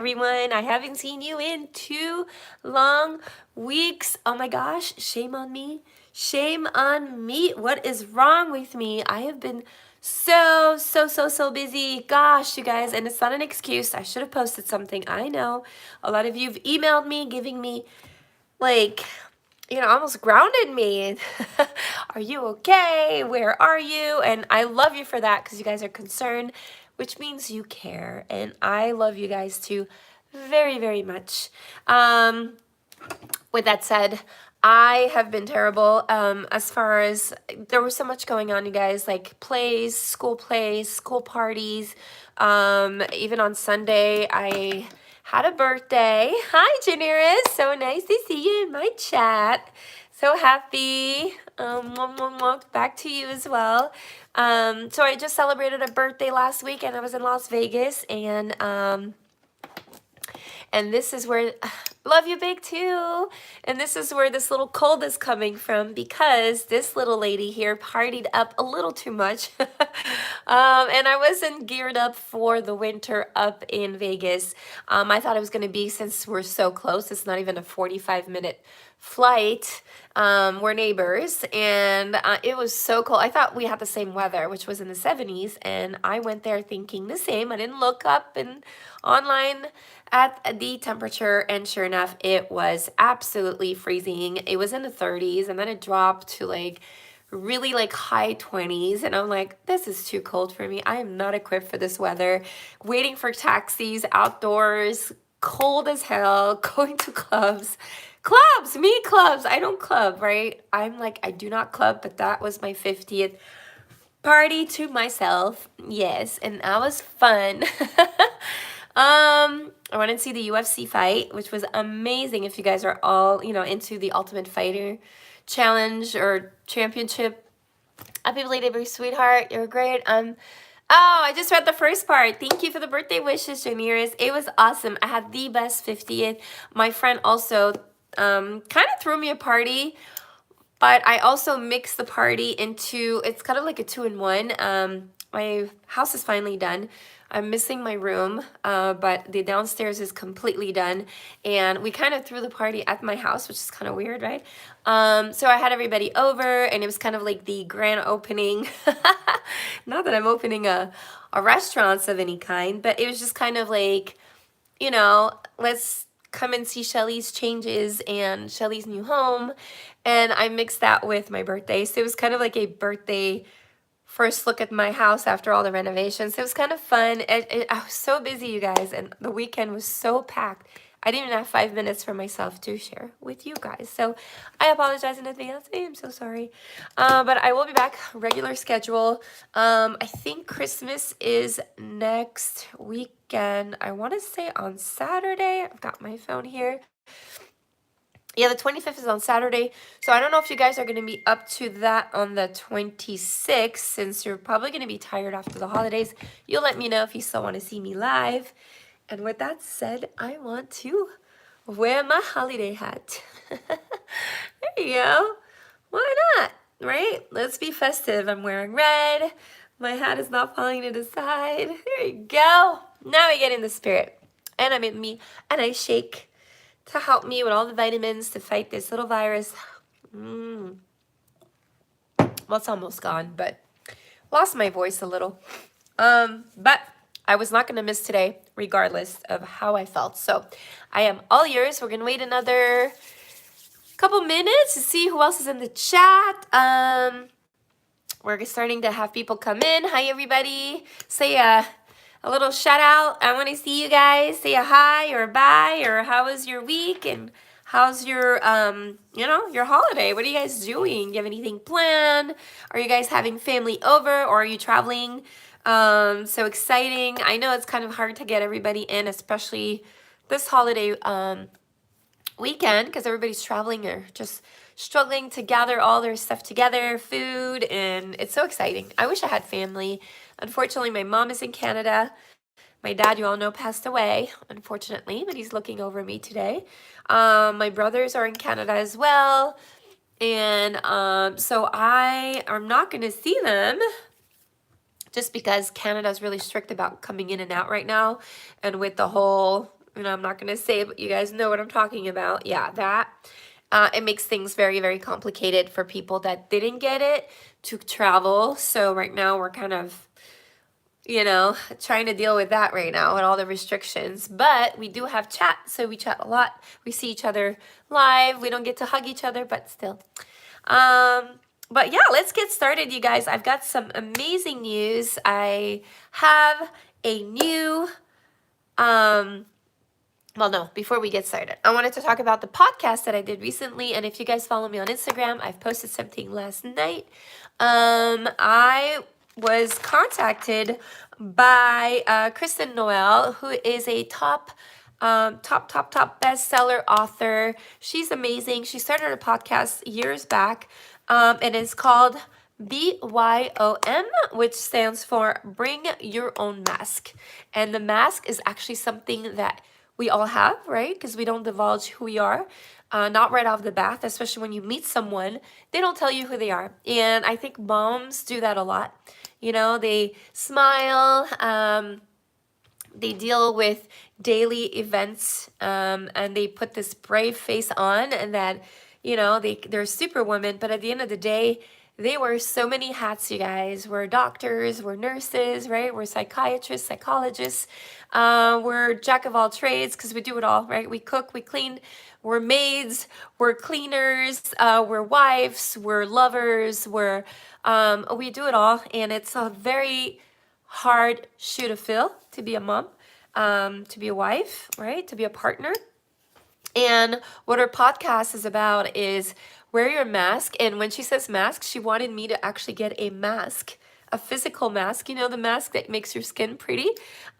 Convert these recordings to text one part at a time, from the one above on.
everyone. I haven't seen you in 2 long weeks. Oh my gosh, shame on me. Shame on me. What is wrong with me? I have been so busy. Gosh, you guys, and it's not an excuse. I should have posted something. I know. A lot of you have emailed me, giving me like, almost grounded me. Are you okay? Where are you? And I love you for that because you guys are concerned, which means you care. And I love you guys too very much. With that said, I have been terrible as far as there was so much going on, you guys, like plays, school parties. Even on Sunday, I had a birthday. Hi, Janeris. So nice to see you in my chat. So happy. Back to you as well. So I just celebrated a birthday last week, and I was in Las Vegas, and this is where, love you big too. And this is where this little cold is coming from, because this little lady here partied up a little too much. And I wasn't geared up for the winter up in Vegas. I thought it was going to be, since we're so close, it's not even a 45-minute flight. We're neighbors, and it was so cold. I thought we had the same weather, which was in the 70s, and I went there thinking the same. I didn't look up and online at the temperature, and sure enough, it was absolutely freezing. It was in the 30s, and then it dropped to like really like high 20s, and I'm like, this is too cold for me. I am not equipped for this weather. Waiting for taxis outdoors, cold as hell, going to clubs. Clubs, I don't club, right? I'm like, I do not club, but that was my 50th party to myself. Yes, and that was fun. I went to see the UFC fight, which was amazing. If you guys are all, into the Ultimate Fighter challenge or championship, happy belated birthday, sweetheart. You're great. Oh, I just read the first part. Thank you for the birthday wishes, Janiris. It was awesome. I had the best 50th. My friend also kind of threw me a party, but I also mixed the party into, it's kind of like a 2-in-1. My house is finally done. I'm missing my room, but the downstairs is completely done. And we kind of threw the party at my house, which is kind of weird, right? So I had everybody over, and it was kind of like the grand opening. Not that I'm opening a restaurant of any kind, but it was just kind of like, let's come and see Shelly's changes and Shelly's new home. And I mixed that with my birthday. So it was kind of like a birthday first look at my house after all the renovations. It was kind of fun. I was so busy, you guys, and the weekend was so packed. I didn't even have 5 minutes for myself to share with you guys. So I apologize in advance. I am so sorry. But I will be back, regular schedule. I think Christmas is next weekend. I want to say on Saturday. I've got my phone here. Yeah, the 25th is on Saturday. So I don't know if you guys are going to be up to that on the 26th, since you're probably going to be tired after the holidays. You'll let me know if you still want to see me live. And with that said, I want to wear my holiday hat. There you go. Why not? Right? Let's be festive. I'm wearing red. My hat is not falling to the side. There you go. Now I get in the spirit. And I'm in me. And I shake to help me with all the vitamins to fight this little virus. Well, it's almost gone, but lost my voice a little. But I was not going to miss today, regardless of how I felt. So I am all yours. We're going to wait another couple minutes to see who else is in the chat. We're starting to have people come in. Hi, everybody. Say a little shout out. I want to see you guys. Say a hi or a bye, or how was your week, and how's your your holiday? What are you guys doing? Do you have anything planned? Are you guys having family over, or are you traveling? So exciting. I know it's kind of hard to get everybody in, especially this holiday weekend, because everybody's traveling or just struggling to gather all their stuff together, food, and it's so exciting. I wish I had family. Unfortunately, my mom is in Canada. My dad, you all know, passed away, unfortunately, but he's looking over me today. My brothers are in Canada as well. And so I am not going to see them, just because Canada is really strict about coming in and out right now. And with the whole You know, I'm not going to say it, but you guys know what I'm talking about. Yeah, that. It makes things very, very complicated for people that didn't get it to travel. So right now we're kind of, you know, trying to deal with that right now and all the restrictions. But we do have chat, so we chat a lot. We see each other live. We don't get to hug each other, but still. But yeah, let's get started, you guys. I've got some amazing news. I have a new, well, no, before we get started, I wanted to talk about the podcast that I did recently. And if you guys follow me on Instagram, I've posted something last night. I was contacted by Kristen Noel, who is a top bestseller author. She's amazing. She started a podcast years back, and it's called BYOM, which stands for Bring Your Own Mask. And the mask is actually something that we all have, right? Because we don't divulge who we are, not right off the bat, especially when you meet someone, they don't tell you who they are. And I think moms do that a lot. You know, they smile, they deal with daily events, and they put this brave face on, and that, you know, they're superwoman, but at the end of the day, they wear so many hats, you guys. We're doctors, we're nurses, right? We're psychiatrists, psychologists. We're jack of all trades because we do it all, right? We cook, we clean, we're maids, we're cleaners, we're wives, we're lovers, we do it all. And it's a very hard shoe to fill to be a mom, to be a wife, right? To be a partner. And what her podcast is about is wear your mask. And when she says mask, she wanted me to actually get a mask, a physical mask, you know, the mask that makes your skin pretty,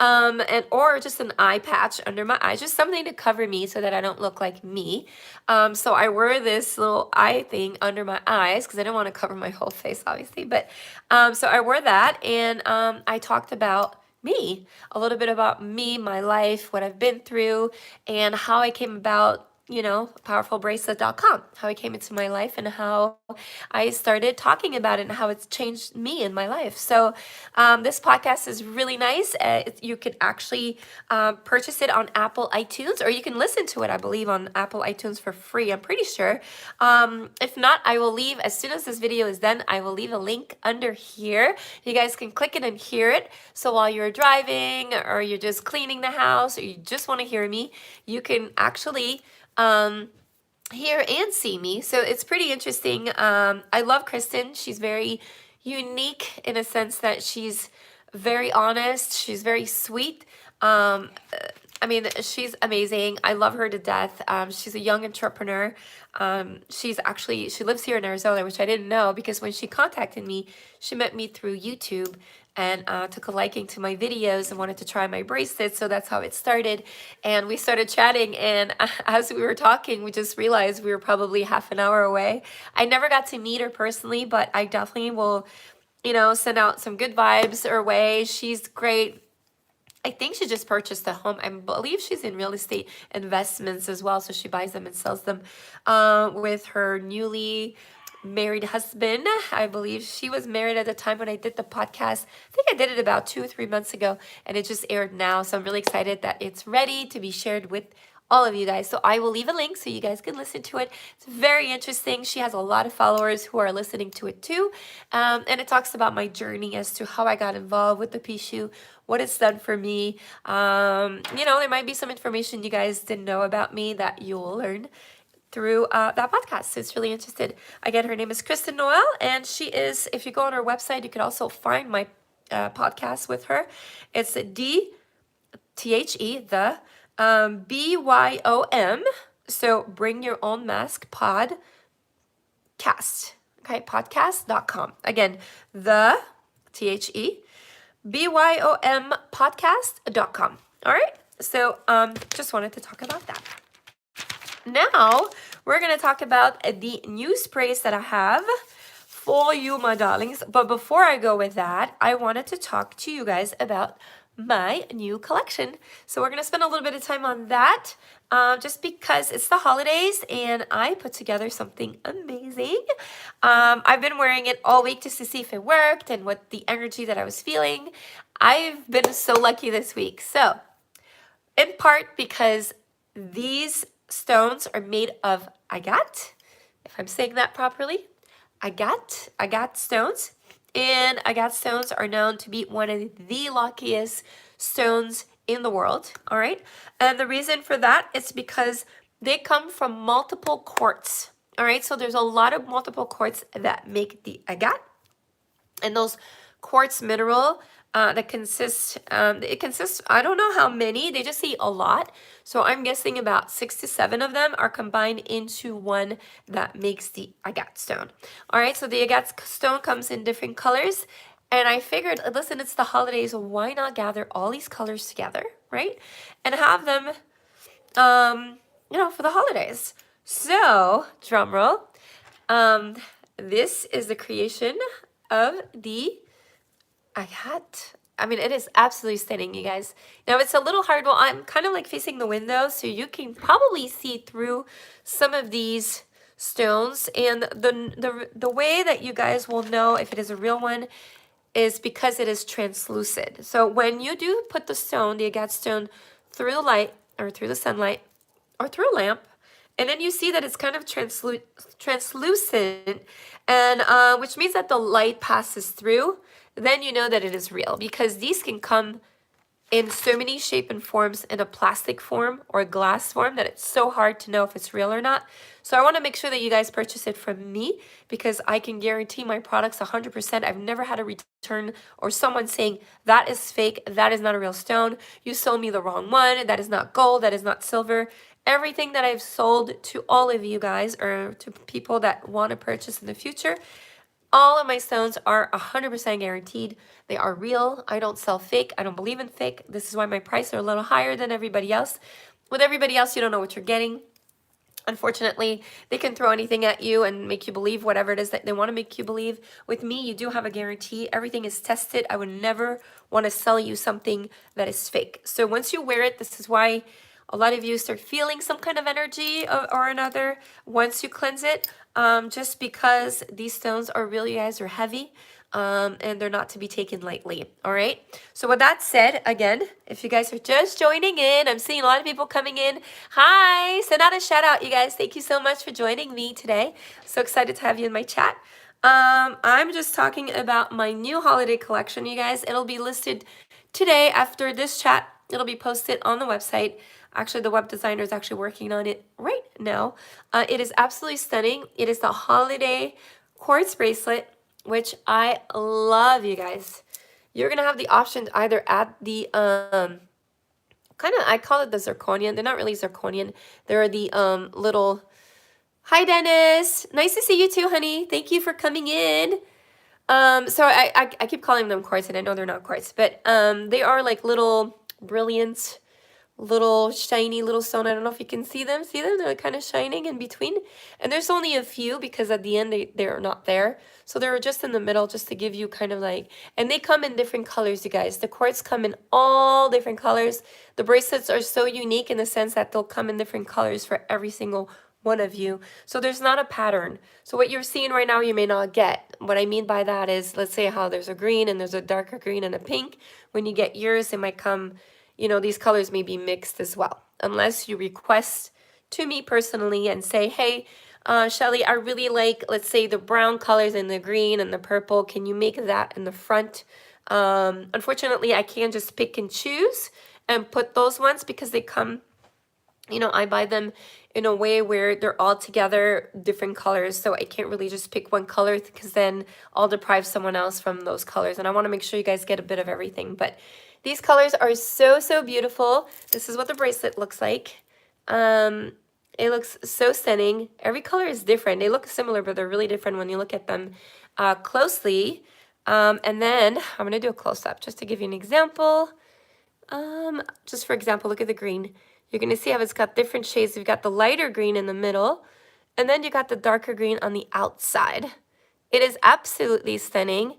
and or just an eye patch under my eyes, just something to cover me so that I don't look like me. So I wear this little eye thing under my eyes because I didn't want to cover my whole face, obviously. But so I wore that, and I talked about me, a little bit about me, my life, what I've been through, and how I came about, you know, powerfulbracelet.com, how I came into my life and how I started talking about it and how it's changed me in my life. So this podcast is really nice. You can actually purchase it on Apple iTunes, or you can listen to it, I believe, on Apple iTunes for free, I'm pretty sure. If not, I will leave, as soon as this video is done, I will leave a link under here. You guys can click it and hear it. So while you're driving, or you're just cleaning the house, or you just want to hear me, you can actually hear and see me. So it's pretty interesting. I love Kristen. She's very unique in a sense that she's very honest. She's very sweet. I mean, she's amazing. I love her to death. She's a young entrepreneur. She lives here in Arizona, which I didn't know, because when she contacted me, she met me through YouTube and took a liking to my videos and wanted to try my bracelets. So that's how it started. And we started chatting. And as we were talking, we just realized we were probably half an hour away. I never got to meet her personally, but I definitely will, you know, send out some good vibes her way. She's great. I think she just purchased a home. I believe she's in real estate investments as well. So she buys them and sells them with her newly married husband. I believe she was married at the time when I did the podcast. I think I did it about 2 or 3 months ago, and it just aired now. So I'm really excited that it's ready to be shared with all of you guys. So I will leave a link so you guys can listen to it. It's very interesting. She has a lot of followers who are listening to it too. And it talks about my journey as to how I got involved with the Pixiu, what it's done for me. You know, there might be some information you guys didn't know about me that you'll learn through that podcast. So it's really interested. Again, her name is Kristen Noel, and she is, if you go on her website, you can also find my podcast with her. It's the BYOM. So Bring Your Own Mask podcast. Okay, podcast.com. Again, the BYOM podcast.com. All right. So just wanted to talk about that. Now we're going to talk about the new sprays that I have for you, my darlings. But before I go with that, I wanted to talk to you guys about my new collection. So we're going to spend a little bit of time on that just because it's the holidays and I put together something amazing. I've been wearing it all week just to see if it worked and what the energy that I was feeling. I've been so lucky this week. So in part because these stones are made of agate, if I'm saying that properly, agate stones. And agate stones are known to be one of the luckiest stones in the world, all right? And the reason for that is because they come from multiple quartz, all right? So there's a lot of multiple quartz that make the agate. And those quartz mineral that consists, it consists, I don't know how many, they just say a lot. So I'm guessing about 6 to 7 of them are combined into one that makes the agate stone. All right, so the agate stone comes in different colors. And I figured, listen, it's the holidays, why not gather all these colors together, right? And have them, for the holidays. So, drum roll. This is the creation of the agate. I mean, it is absolutely stunning, you guys. Now, it's a little hard. Well, I'm kind of like facing the window, so you can probably see through some of these stones. And the way that you guys will know if it is a real one is because it is translucent. So when you do put the stone, the agate stone, through the light or through the sunlight or through a lamp, and then you see that it's kind of translucent, and which means that the light passes through, then you know that it is real, because these can come in so many shape and forms, in a plastic form or a glass form, that it's so hard to know if it's real or not. So I want to make sure that you guys purchase it from me, because I can guarantee my products 100%. I've never had a return or someone saying that is fake, that is not a real stone, you sold me the wrong one, that is not gold, that is not silver. Everything that I've sold to all of you guys, or to people that want to purchase in the future, all of my stones are 100% guaranteed. They are real. I don't sell fake. I don't believe in fake. This is why my prices are a little higher than everybody else. With everybody else, you don't know what you're getting. Unfortunately, they can throw anything at you and make you believe whatever it is that they want to make you believe. With me, you do have a guarantee. Everything is tested. I would never want to sell you something that is fake. So once you wear it, this is why a lot of you start feeling some kind of energy or another once you cleanse it, just because these stones are really, guys, are heavy, and they're not to be taken lightly, all right? So with that said, again, if you guys are just joining in, I'm seeing a lot of people coming in. Hi, send out a shout out, you guys. Thank you so much for joining me today. So excited to have you in my chat. I'm just talking about my new holiday collection, you guys. It'll be listed today after this chat. It'll be posted on the website. Actually, the web designer is actually working on it right now. It is absolutely stunning. It is the holiday quartz bracelet, which I love, you guys. You're going to have the option to either add the, I call it the zirconian. They're not really zirconian. They're the little, hi, Dennis. Nice to see you too, honey. Thank you for coming in. So I keep calling them quartz, and I know they're not quartz, but they are like little brilliant, little shiny little stone. I don't know if you can see them. See them? They're kind of shining in between. And there's only a few, because at the end they're not there. So they're just in the middle, just to give you kind of like, and they come in different colors, you guys. The quartz come in all different colors. The bracelets are so unique in the sense that they'll come in different colors for every single one of you. So there's not a pattern. So what you're seeing right now, you may not get. What I mean by that is, let's say how there's a green and there's a darker green and a pink. When you get yours, it might come, these colors may be mixed as well, unless you request to me personally and say, hey, Shelly, I really like, let's say, the brown colors and the green and the purple. Can you make that in the front? Unfortunately, I can't just pick and choose and put those ones, because they come, I buy them in a way where they're all together different colors. So I can't really just pick one color, because then I'll deprive someone else from those colors. And I want to make sure you guys get a bit of everything. But these colors are so, so beautiful. This is what the bracelet looks like. It looks so stunning. Every color is different. They look similar, but they're really different when you look at them closely. And then I'm going to do a close-up just to give you an example. Just for example, look at the green. You're going to see how it's got different shades. You've got the lighter green in the middle, and then you got the darker green on the outside. It is absolutely stunning.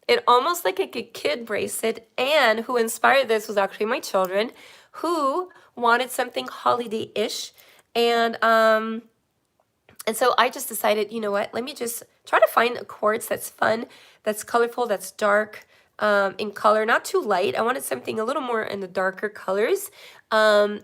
It almost like a kid bracelet, and who inspired this was actually my children, who wanted something holiday-ish, and so I just decided, you know what, let me just try to find a quartz that's fun, that's colorful, that's dark, in color, not too light. I wanted something a little more in the darker colors. I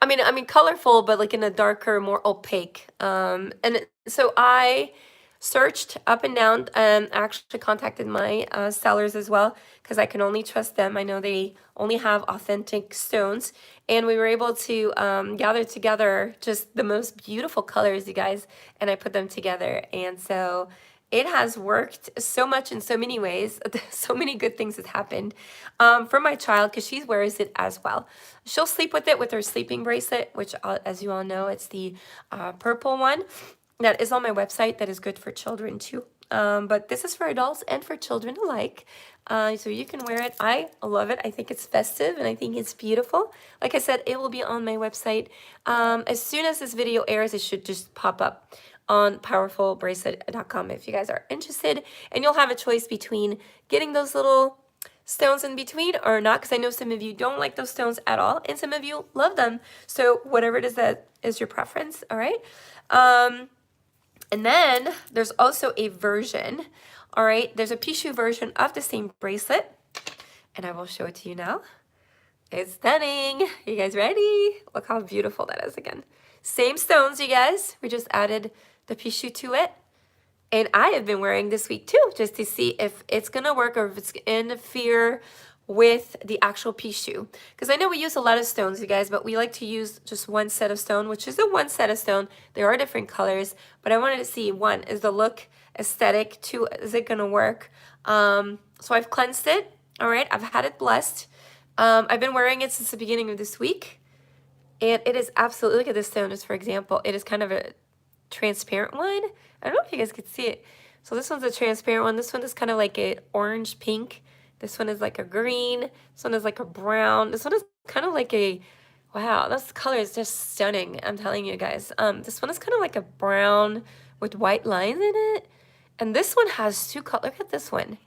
mean, colorful, but like in a darker, more opaque. So I searched up and down. Actually contacted my sellers as well because I can only trust them. I know they only have authentic stones, and we were able to gather together just the most beautiful colors, you guys, and I put them together. And so it has worked so much in so many ways. So many good things have happened for my child because she wears it as well. She'll sleep with it with her sleeping bracelet, which, as you all know, it's the purple one that is on my website that is good for children too. But this is for adults and for children alike. So you can wear it. I love it. I think it's festive and I think it's beautiful. Like I said, it will be on my website. As soon as this video airs, it should just pop up on powerfulbracelet.com if you guys are interested. And you'll have a choice between getting those little stones in between or not, because I know some of you don't like those stones at all and some of you love them. So whatever it is that is your preference, all right? And then there's also a version, all right? There's a Pixiu version of the same bracelet, and I will show it to you now. It's stunning. You guys ready? Look how beautiful that is again. Same stones, you guys. We just added the Pixiu to it. And I have been wearing this week too, just to see if it's gonna work or if it's gonna interfere with the actual Pixiu. Because I know we use a lot of stones, you guys, but we like to use just one set of stone, which is the one set of stone. There are different colors, but I wanted to see, one, is the look aesthetic? Two, is it gonna work? So I've cleansed it, all right? I've had it blessed. I've been wearing it since the beginning of this week. And it is absolutely, look at this stone, just for example. It is kind of a transparent one. I don't know if you guys could see it. So this one's a transparent one. This one is kind of like a orange pink. This one is like a green. This one is like a brown. This one is kind of like a, wow, this color is just stunning. I'm telling you guys. This one is kind of like a brown with white lines in it. And this one has two colors. Look at this one.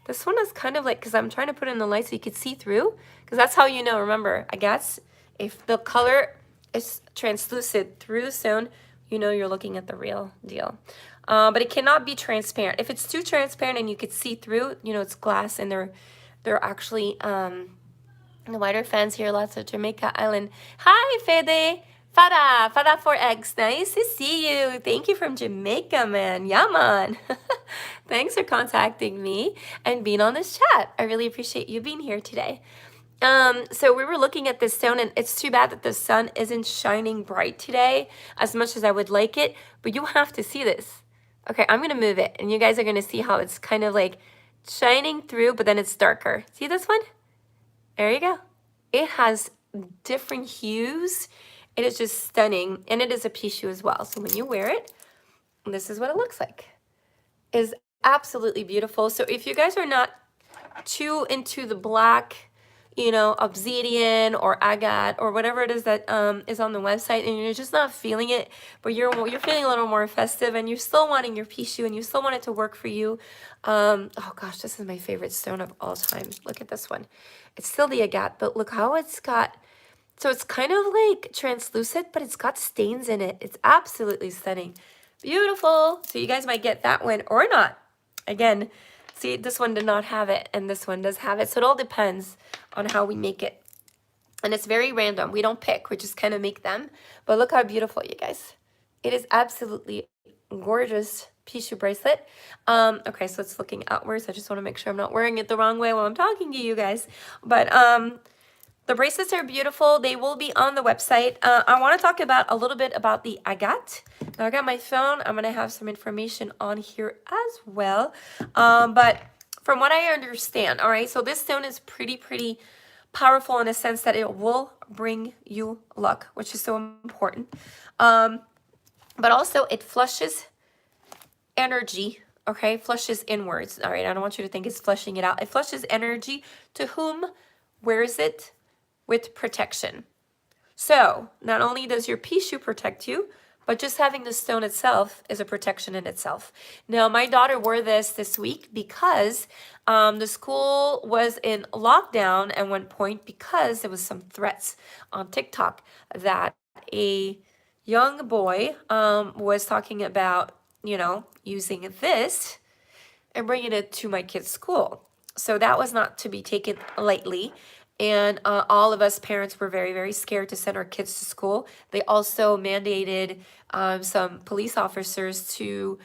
This one is kind of like, because I'm trying to put it in the light so you could see through. Because that's how you know, remember, I guess, if the color is translucent through the stone, you know you're looking at the real deal. But it cannot be transparent. If it's too transparent and you could see through, you know, it's glass, and they're actually the wider fans here, lots of Jamaica Island. Hi, Fede. Fada 4X. Nice to see you. Thank you from Jamaica, man. Yeah, man. Thanks for contacting me and being on this chat. I really appreciate you being here today. So we were looking at this stone, and it's too bad that the sun isn't shining bright today as much as I would like it, but you have to see this. Okay, I'm going to move it, and you guys are going to see how it's kind of like shining through, but then it's darker. See this one? There you go. It has different hues. It is just stunning, and it is a Pixiu as well. So when you wear it, this is what it looks like. It is absolutely beautiful. So if you guys are not too into the black, you know, obsidian or agate or whatever it is that is on the website, and you're just not feeling it, but you're feeling a little more festive, and you're still wanting your Pixiu, and you still want it to work for you. Oh gosh, this is my favorite stone of all time. Look at this one. It's still the agate, but look how it's got, so it's kind of like translucent, but it's got stains in it. It's absolutely stunning. Beautiful. So you guys might get that one or not. Again, see, this one did not have it, and this one does have it. So it all depends on how we make it. And it's very random. We don't pick. We just kind of make them. But look how beautiful, you guys. It is absolutely gorgeous Pixiu bracelet. Okay, so it's looking outwards. I just want to make sure I'm not wearing it the wrong way while I'm talking to you guys. But the bracelets are beautiful. They will be on the website. I want to talk about a little bit about the agate. Now I got my phone. I'm going to have some information on here as well. But from what I understand, all right, so this stone is pretty powerful in a sense that it will bring you luck, which is so important. But also it flushes energy, okay? Flushes inwards, all right? I don't want you to think it's flushing it out. It flushes energy to whom wears it with protection. So not only does your Pixiu protect you, but just having the stone itself is a protection in itself. Now, my daughter wore this week because the school was in lockdown at one point because there was some threats on TikTok that a young boy was talking about, you know, using this and bringing it to my kid's school. So that was not to be taken lightly. And all of us parents were very, very scared to send our kids to school. They also mandated some police officers to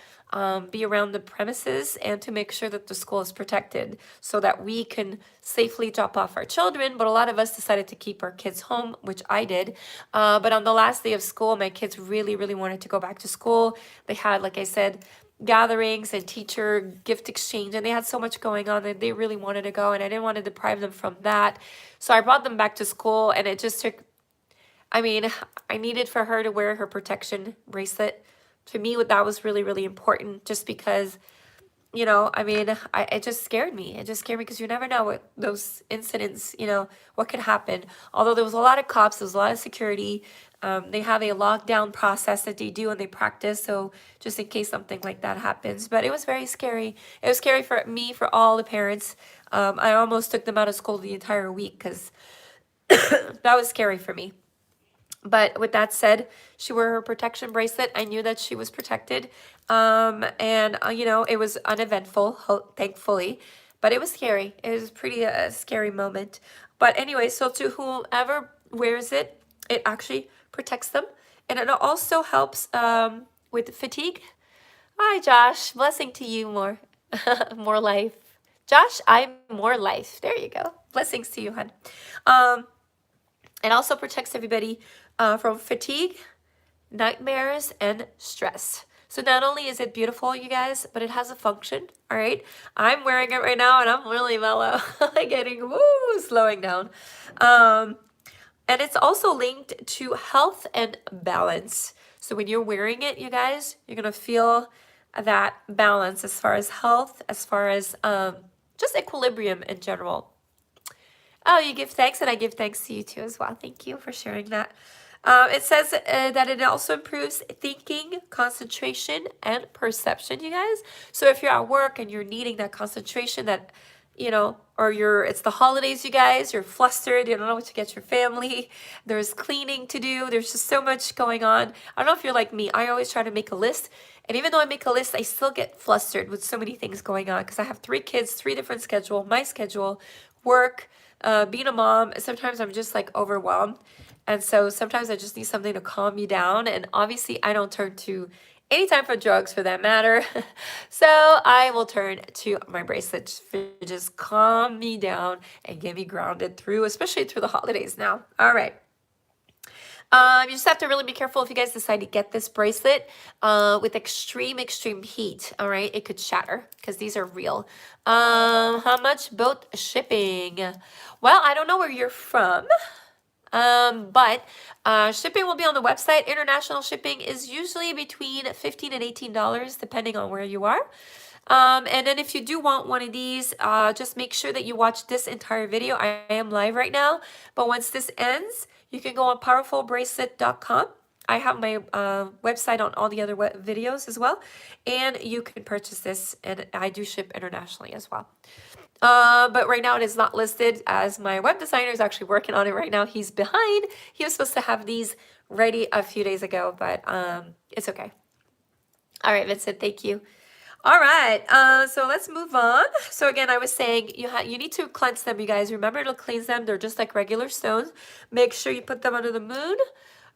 be around the premises and to make sure that the school is protected so that we can safely drop off our children. But a lot of us decided to keep our kids home, which I did. But on the last day of school, my kids really, really wanted to go back to school. They had, like I said, gatherings and teacher gift exchange, and they had so much going on that they really wanted to go, and I didn't want to deprive them from that. So I brought them back to school, and it just took, I mean, I needed for her to wear her protection bracelet. To me, that was really, really important, just because, you know, I mean, it just scared me. It just scared me because you never know what those incidents, you know, what could happen. Although there was a lot of cops, there was a lot of security. They have a lockdown process that they do and they practice. So just in case something like that happens. But it was very scary. It was scary for me, for all the parents. I almost took them out of school the entire week because that was scary for me. But with that said, she wore her protection bracelet. I knew that she was protected. And you know, it was uneventful, thankfully. But it was scary. It was pretty scary moment. But anyway, so to whomever wears it, it actually protects them. And it also helps with fatigue. Hi, Josh. Blessing to you more. More life. Josh, I'm more life. There you go. Blessings to you, hon. It also protects everybody from fatigue, nightmares, and stress. So not only is it beautiful, you guys, but it has a function, all right? I'm wearing it right now, and I'm really mellow. Getting, woo, slowing down. And it's also linked to health and balance. So when you're wearing it, you guys, you're going to feel that balance as far as health, as far as just equilibrium in general. Oh, you give thanks, and I give thanks to you too as well. Thank you for sharing that. It says that it also improves thinking, concentration, and perception, you guys. So if you're at work and you're needing that concentration, that, you know, or it's the holidays, you guys, you're flustered, you don't know what to get your family, there's cleaning to do, there's just so much going on. I don't know if you're like me, I always try to make a list. And even though I make a list, I still get flustered with so many things going on because I have 3 kids, 3 different schedules, my schedule, work, being a mom. Sometimes I'm just like overwhelmed. And so sometimes I just need something to calm me down. And obviously I don't turn to any type of drugs for that matter. So I will turn to my bracelet to just calm me down and get me grounded through, especially through the holidays now. All right. You just have to really be careful if you guys decide to get this bracelet with extreme heat. All right, it could shatter because these are real. How much boat shipping? Well, I don't know where you're from. But shipping will be on the website. International shipping is usually between $15 and $18 depending on where you are. And then if you do want one of these, just make sure that you watch this entire video. I am live right now, but once this ends, you can go on powerfulbracelet.com. I have my website on all the other videos as well, and you can purchase this, and I do ship internationally as well. But right now it is not listed as my web designer is actually working on it right now. He's behind. He was supposed to have these ready a few days ago, but it's okay. All right, Vincent, thank you. All right, so let's move on. So again, I was saying you need to cleanse them, you guys. Remember to cleanse them. They're just like regular stones. Make sure you put them under the moon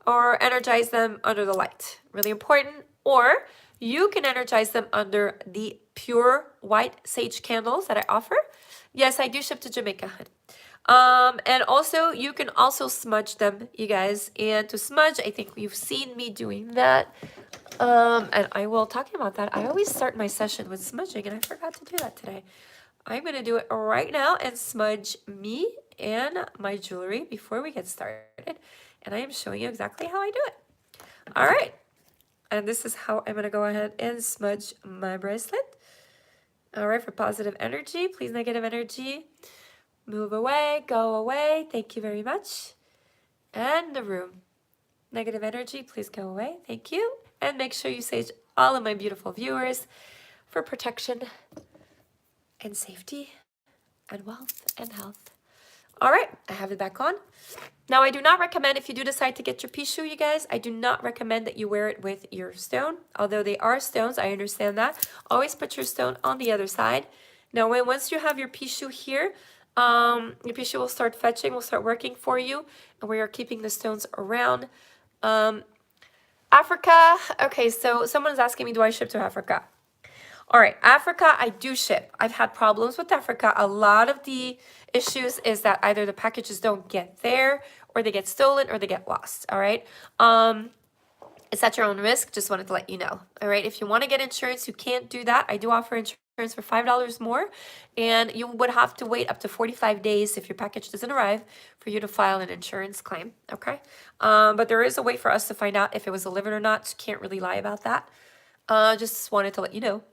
or energize them under the light. Really important. Or you can energize them under the pure white sage candles that I offer. Yes, I do ship to Jamaica. And also you can also smudge them, you guys. And to smudge, I think you've seen me doing that. And I will talk about that. I always start my session with smudging, and I forgot to do that today. I'm going to do it right now and smudge me and my jewelry before we get started. And I am showing you exactly how I do it. All right. And this is how I'm going to go ahead and smudge my bracelet. All right, for positive energy, please negative energy. Move away, go away. Thank you very much. And the room. Negative energy, please go away. Thank you. And make sure you sage all of my beautiful viewers for protection and safety and wealth and health. All right, I have it back on. Now, I do not recommend, if you do decide to get your Pixiu, you guys, I do not recommend that you wear it with your stone. Although they are stones, I understand that. Always put your stone on the other side. Now, once you have your Pixiu here, your Pixiu will start fetching, will start working for you, and we are keeping the stones around. Africa, okay, so someone's asking me, do I ship to Africa? All right, Africa, I do ship. I've had problems with Africa. A lot of the issues is that either the packages don't get there, or they get stolen, or they get lost, all right? It's at your own risk. Just wanted to let you know. All right. If you want to get insurance, you can't do that. I do offer insurance for $5 more, and you would have to wait up to 45 days if your package doesn't arrive for you to file an insurance claim. Okay. But there is a way for us to find out if it was delivered or not. So can't really lie about that. Just wanted to let you know.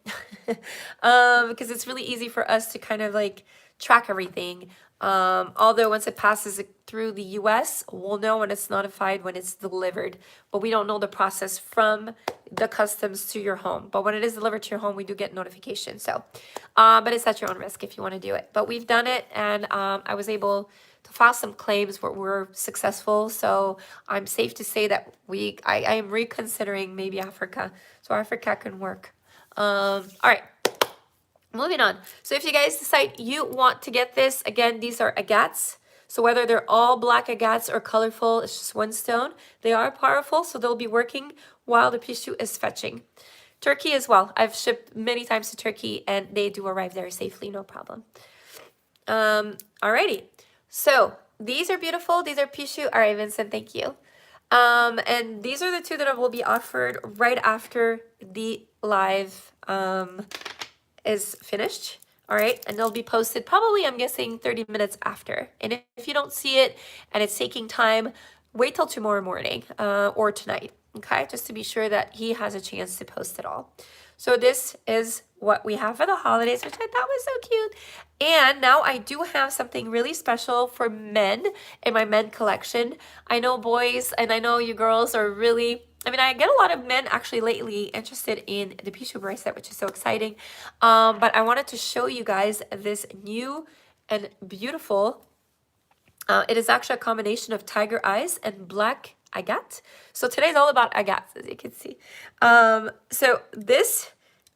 Because it's really easy for us to kind of like track everything. Although once it passes through the US, we'll know when it's notified when it's delivered, but we don't know the process from the customs to your home. But when it is delivered to your home, we do get notification. So, but it's at your own risk if you want to do it. But we've done it, and I was able to file some claims where we're successful. So I'm safe to say that I am reconsidering maybe Africa. So Africa can work. All right. Moving on. So if you guys decide you want to get this, again, these are agates. So whether they're all black agates or colorful, it's just one stone. They are powerful, so they'll be working while the Pixiu is fetching. Turkey as well. I've shipped many times to Turkey, and they do arrive there safely, no problem. Alrighty. So these are beautiful. These are Pixiu. All right, Vincent, thank you. And these are the two that will be offered right after the live is finished. All right, and they'll be posted probably, I'm guessing, 30 minutes after. And if you don't see it and it's taking time, wait till tomorrow morning or tonight, okay? Just to be sure that he has a chance to post it all. So this is what we have for the holidays, which I thought was so cute. And now I do have something really special for men in my men collection. I know boys and I know you girls are really, I mean, I get a lot of men actually lately interested in the Pixiu bracelet, which is so exciting. But I wanted to show you guys this new and beautiful, it is actually a combination of tiger eyes and black agate. So today's all about agates, as you can see. So this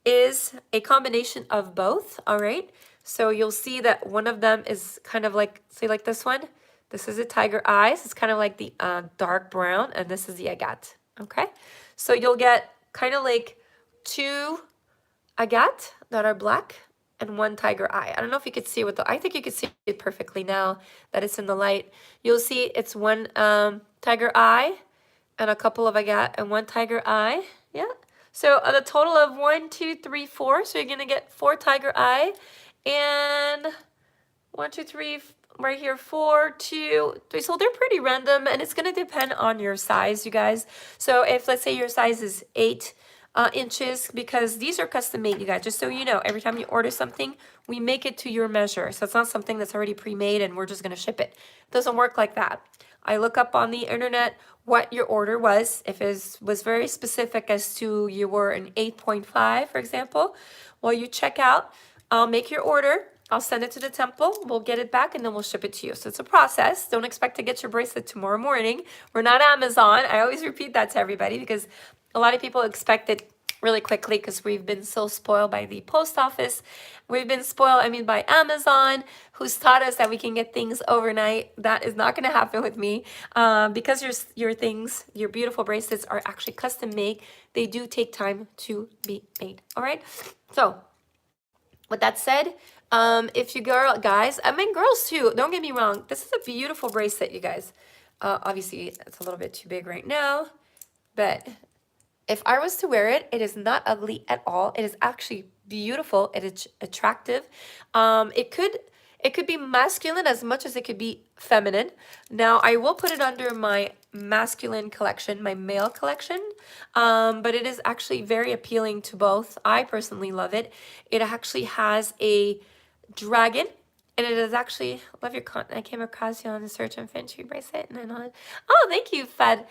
is a combination of both, all right? So you'll see that one of them is kind of like, say like this one. This is a tiger eyes. It's kind of like the dark brown, and this is the agate, okay? So you'll get kind of like two agate that are black and one tiger eye. I don't know if you could see I think you could see it perfectly now that it's in the light. You'll see it's one tiger eye and a couple of agate and one tiger eye. Yeah. So a total of 1, 2, 3, 4. So you're gonna get 4 tiger eye and 1, 2, 3 right here, 4, 2, 3. So they're pretty random, and it's gonna depend on your size, you guys. So if let's say your size is 8 inches, because these are custom made, you guys, just so you know, every time you order something, we make it to your measure. So it's not something that's already pre-made and we're just gonna ship it. It doesn't work like that. I look up on the internet what your order was. If it was very specific as to you were an 8.5, for example, well, you check out, I'll make your order, I'll send it to the temple, we'll get it back, and then we'll ship it to you. So it's a process. Don't expect to get your bracelet tomorrow morning. We're not Amazon. I always repeat that to everybody because a lot of people expect it really quickly because we've been so spoiled by the post office. We've been spoiled, by Amazon, who's taught us that we can get things overnight. That is not going to happen with me because your things, your beautiful bracelets are actually custom made. They do take time to be made. All right. So with that said, if you guys, girls too, don't get me wrong. This is a beautiful bracelet, you guys. Obviously, it's a little bit too big right now, but if I was to wear it, it is not ugly at all. It is actually beautiful. It is attractive. It could be masculine as much as it could be feminine. Now, I will put it under my masculine collection, my male collection, but it is actually very appealing to both. I personally love it. It actually has a dragon, and it is actually, love your content. I came across you on the search and Fenty bracelet, and I know it. Oh, thank you, Farah.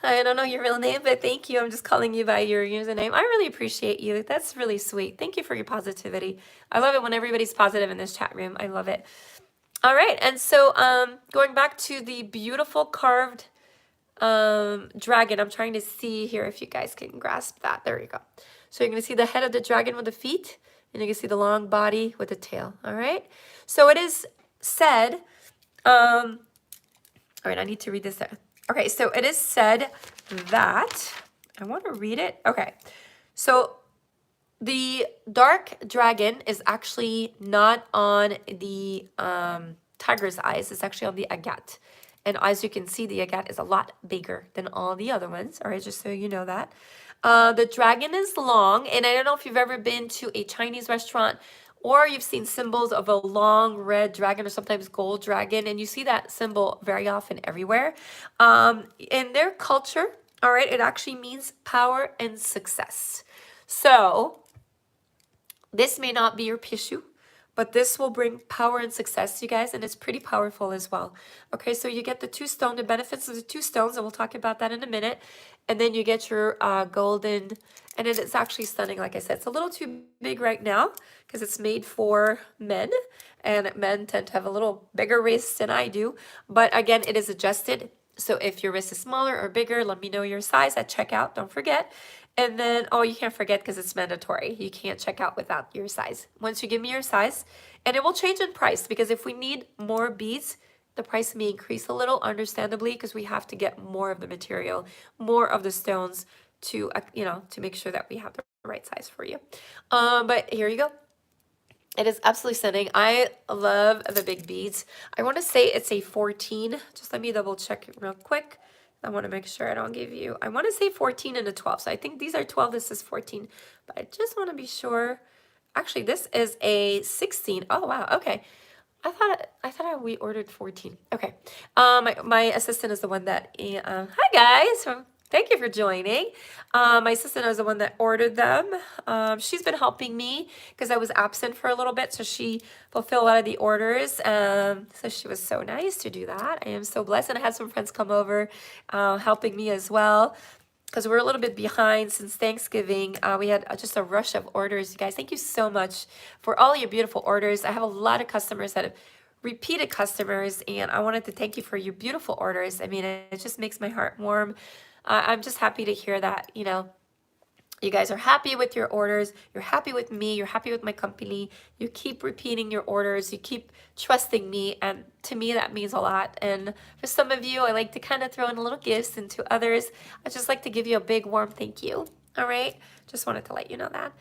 I don't know your real name, but thank you. I'm just calling you by your username. I really appreciate you. That's really sweet. Thank you for your positivity. I love it when everybody's positive in this chat room. I love it. All right, and so going back to the beautiful carved dragon, I'm trying to see here if you guys can grasp that. There you go. So you're going to see the head of the dragon with the feet, and you can see the long body with the tail. All right. So it is said. All right, I need to read this there. Okay, so it is said that I want to read it. Okay, so the dark dragon is actually not on the tiger's eyes. It's actually on the agate. And as you can see, the agate is a lot bigger than all the other ones. All right, just so you know that. The dragon is long, and I don't know if you've ever been to a Chinese restaurant or you've seen symbols of a long red dragon or sometimes gold dragon, and you see that symbol very often everywhere. In their culture, all right, it actually means power and success. So this may not be your Pixiu, but this will bring power and success, you guys, and it's pretty powerful as well. Okay, so you get the two stone, the benefits of the two stones, and we'll talk about that in a minute. And then you get your golden, and it's actually stunning, like I said. It's a little too big right now because it's made for men, and men tend to have a little bigger wrists than I do. But again, it is adjusted. So if your wrist is smaller or bigger, let me know your size at checkout. Don't forget. And then, oh, you can't forget because it's mandatory. You can't check out without your size. Once you give me your size, and it will change in price because if we need more beads, the price may increase a little, understandably, because we have to get more of the material, more of the stones to, to make sure that we have the right size for you. But here you go. It is absolutely stunning. I love the big beads. I want to say it's a 14. Just let me double check real quick. I want to make sure I don't give you, I want to say 14 and a 12. So I think these are 12, this is 14, but I just want to be sure. Actually, this is a 16. Oh, wow. Okay. I thought we ordered 14. Okay. My assistant is the one that, hi guys. Thank you for joining. My assistant is the one that ordered them. She's been helping me because I was absent for a little bit, so she fulfilled a lot of the orders. So she was so nice to do that. I am so blessed, and I had some friends come over helping me as well because we're a little bit behind since Thanksgiving. We had just a rush of orders. You guys, thank you so much for all your beautiful orders. I have a lot of customers that have repeated customers, and I wanted to thank you for your beautiful orders. I mean, it just makes my heart warm. I'm just happy to hear that, you guys are happy with your orders. You're happy with me. You're happy with my company. You keep repeating your orders. You keep trusting me. And to me, that means a lot. And for some of you, I like to kind of throw in a little gifts. And to others, I just like to give you a big, warm thank you. All right? Just wanted to let you know that.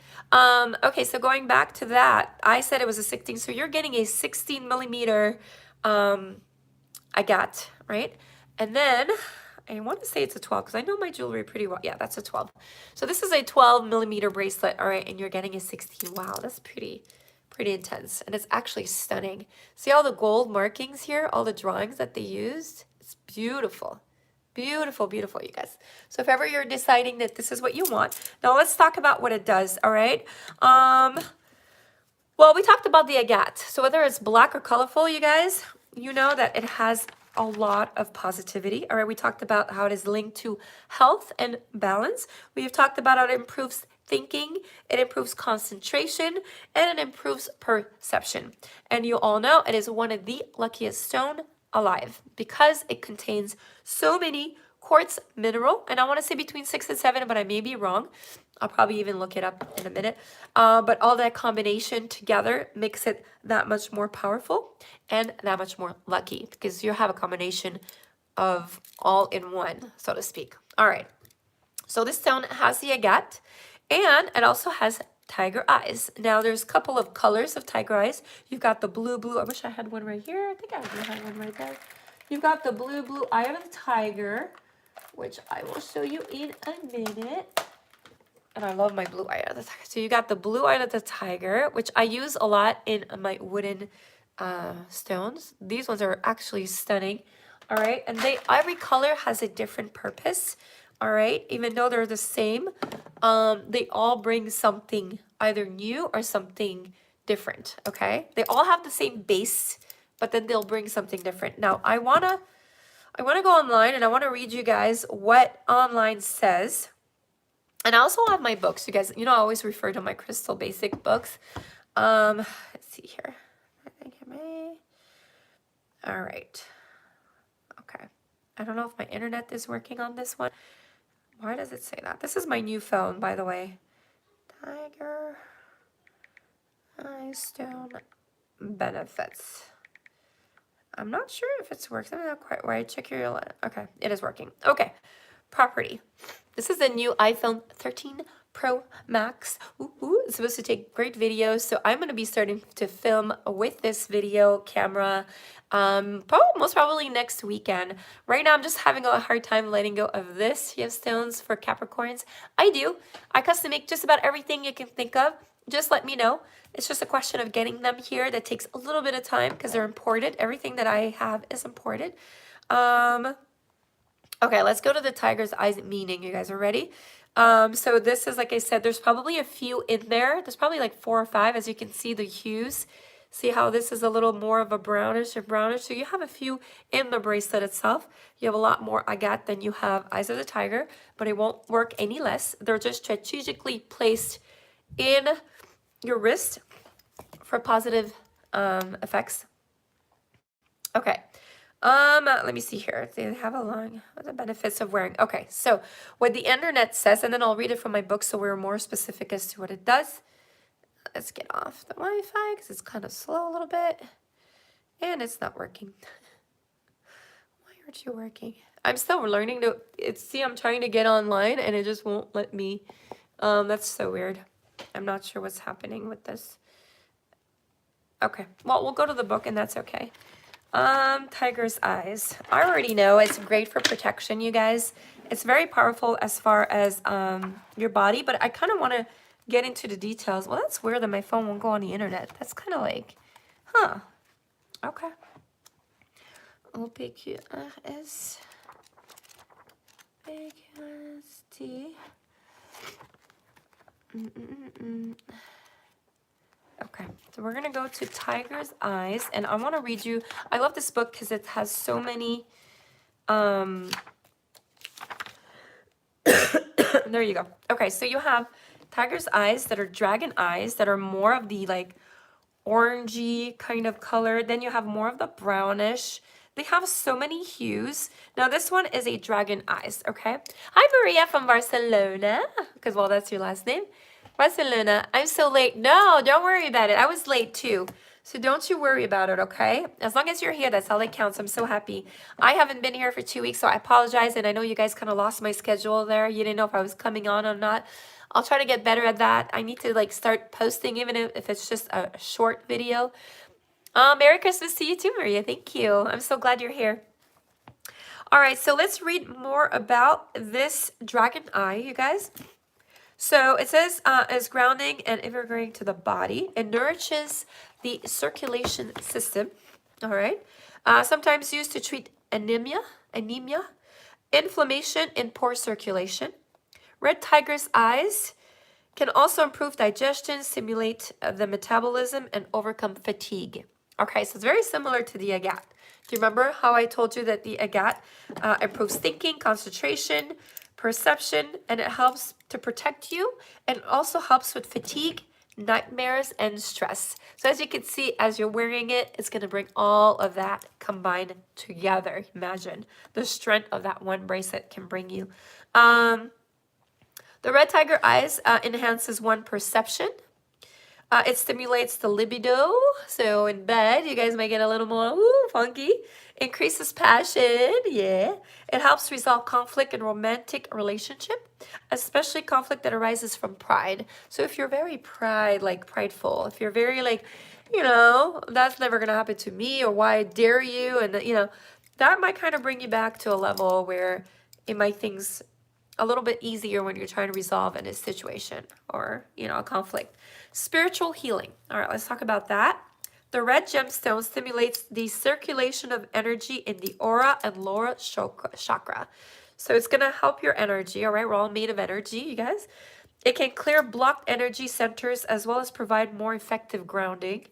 Okay, so going back to that, I said it was a 16. So you're getting a 16 millimeter agate, right? And then I want to say it's a 12 because I know my jewelry pretty well. Yeah, that's a 12. So this is a 12 millimeter bracelet, all right, and you're getting a 16. Wow, that's pretty intense, and it's actually stunning. See all the gold markings here, all the drawings that they used? It's beautiful. Beautiful, beautiful, you guys. So if ever you're deciding that this is what you want, now let's talk about what it does, all right? Well, we talked about the agate. So whether it's black or colorful, you guys, you know that it has a lot of positivity. All right, we talked about how it is linked to health and balance. We've talked about how it improves thinking, it improves concentration, and it improves perception. And you all know it is one of the luckiest stone alive because it contains so many quartz mineral, and I want to say between 6 and 7, but I may be wrong. I'll probably even look it up in a minute. But all that combination together makes it that much more powerful and that much more lucky because you have a combination of all in one, so to speak. All right. So this stone has the agate, and it also has tiger eyes. Now there's a couple of colors of tiger eyes. You've got the blue. I wish I had one right here. I think I do have one right there. You've got the blue eye of the tiger, which I will show you in a minute. And I love my blue eye of the tiger. So you got the blue eye of the tiger, which I use a lot in my wooden stones. These ones are actually stunning. All right. And every color has a different purpose. All right. Even though they're the same, they all bring something either new or something different. Okay. They all have the same base, but then they'll bring something different. Now I want to go online and I want to read you guys what online says. And I also have my books. You guys, I always refer to my Crystal Basic books. Let's see here. I think I may. All right. Okay. I don't know if my internet is working on this one. Why does it say that? This is my new phone, by the way. Tiger. Eye stone benefits. I'm not sure if it's working. I'm not quite right. Check your... Okay, it is working. Okay, property. This is the new iPhone 13 Pro Max. It's supposed to take great videos, so I'm going to be starting to film with this video camera most probably next weekend. Right now, I'm just having a hard time letting go of this. You have stones for Capricorns. I do. I custom make just about everything you can think of. Just let me know. It's just a question of getting them here. That takes a little bit of time because they're imported. Everything that I have is imported. Okay, let's go to the tiger's eyes meaning. You guys are ready? So this is, like I said, there's probably a few in there. There's probably like 4 or 5, as you can see the hues. See how this is a little more of a brownish or brownish? So you have a few in the bracelet itself. You have a lot more agate than you have eyes of the tiger, but it won't work any less. They're just strategically placed in your wrist for positive effects. Okay. Let me see here. They have a long, what are the benefits of wearing? Okay, so what the internet says, and then I'll read it from my book so we're more specific as to what it does. Let's get off the Wi-Fi because it's kind of slow a little bit. And it's not working. Why aren't you working? I'm still learning to, see, I'm trying to get online and it just won't let me. That's so weird. I'm not sure what's happening with this. Okay, well, we'll go to the book and that's okay. Tiger's eyes. I already know it's great for protection, you guys. It's very powerful as far as your body, but I kind of want to get into the details. Well, that's weird that my phone won't go on the internet. That's kind of like, huh. Okay. OPQRS. PQST. Okay, so we're gonna go to Tiger's Eyes, and I want to read you. I love this book because it has so many. There you go. Okay, so you have Tiger's Eyes that are dragon eyes that are more of the like orangey kind of color. Then you have more of the brownish. They have so many hues. Now this one is a dragon eyes. Okay. Hi Maria from Barcelona, because well that's your last name. Barcelona, I'm so late. No, don't worry about it. I was late too. So don't you worry about it, okay? As long as you're here, that's all that counts. I'm so happy. I haven't been here for 2 weeks, so I apologize. And I know you guys kind of lost my schedule there. You didn't know if I was coming on or not. I'll try to get better at that. I need to like start posting, even if it's just a short video. Merry Christmas to you too, Maria. Thank you. I'm so glad you're here. All right, so let's read more about this dragon eye, you guys. So it says, is grounding and invigorating to the body. It nourishes the circulation system, all right? Sometimes used to treat anemia, inflammation, and poor circulation. Red tiger's eyes can also improve digestion, stimulate the metabolism, and overcome fatigue. Okay, so it's very similar to the agate. Do you remember how I told you that the agate improves thinking, concentration, perception, and it helps to protect you, and also helps with fatigue, nightmares, and stress. So as you can see, as you're wearing it, it's going to bring all of that combined together. Imagine the strength of that one bracelet can bring you. The red tiger eyes enhances one perception. It stimulates the libido, so in bed, you guys might get a little more funky. Increases passion, yeah. It helps resolve conflict in romantic relationship, especially conflict that arises from pride. So if you're very prideful, if you're very like, you know, that's never going to happen to me, or why dare you, and you know, that might kind of bring you back to a level where it might things a little bit easier when you're trying to resolve in a situation or, you know, a conflict. Spiritual healing. All right, let's talk about that. The red gemstone stimulates the circulation of energy in the aura and lower chakra. So it's going to help your energy, all right? We're all made of energy, you guys. It can clear blocked energy centers as well as provide more effective grounding.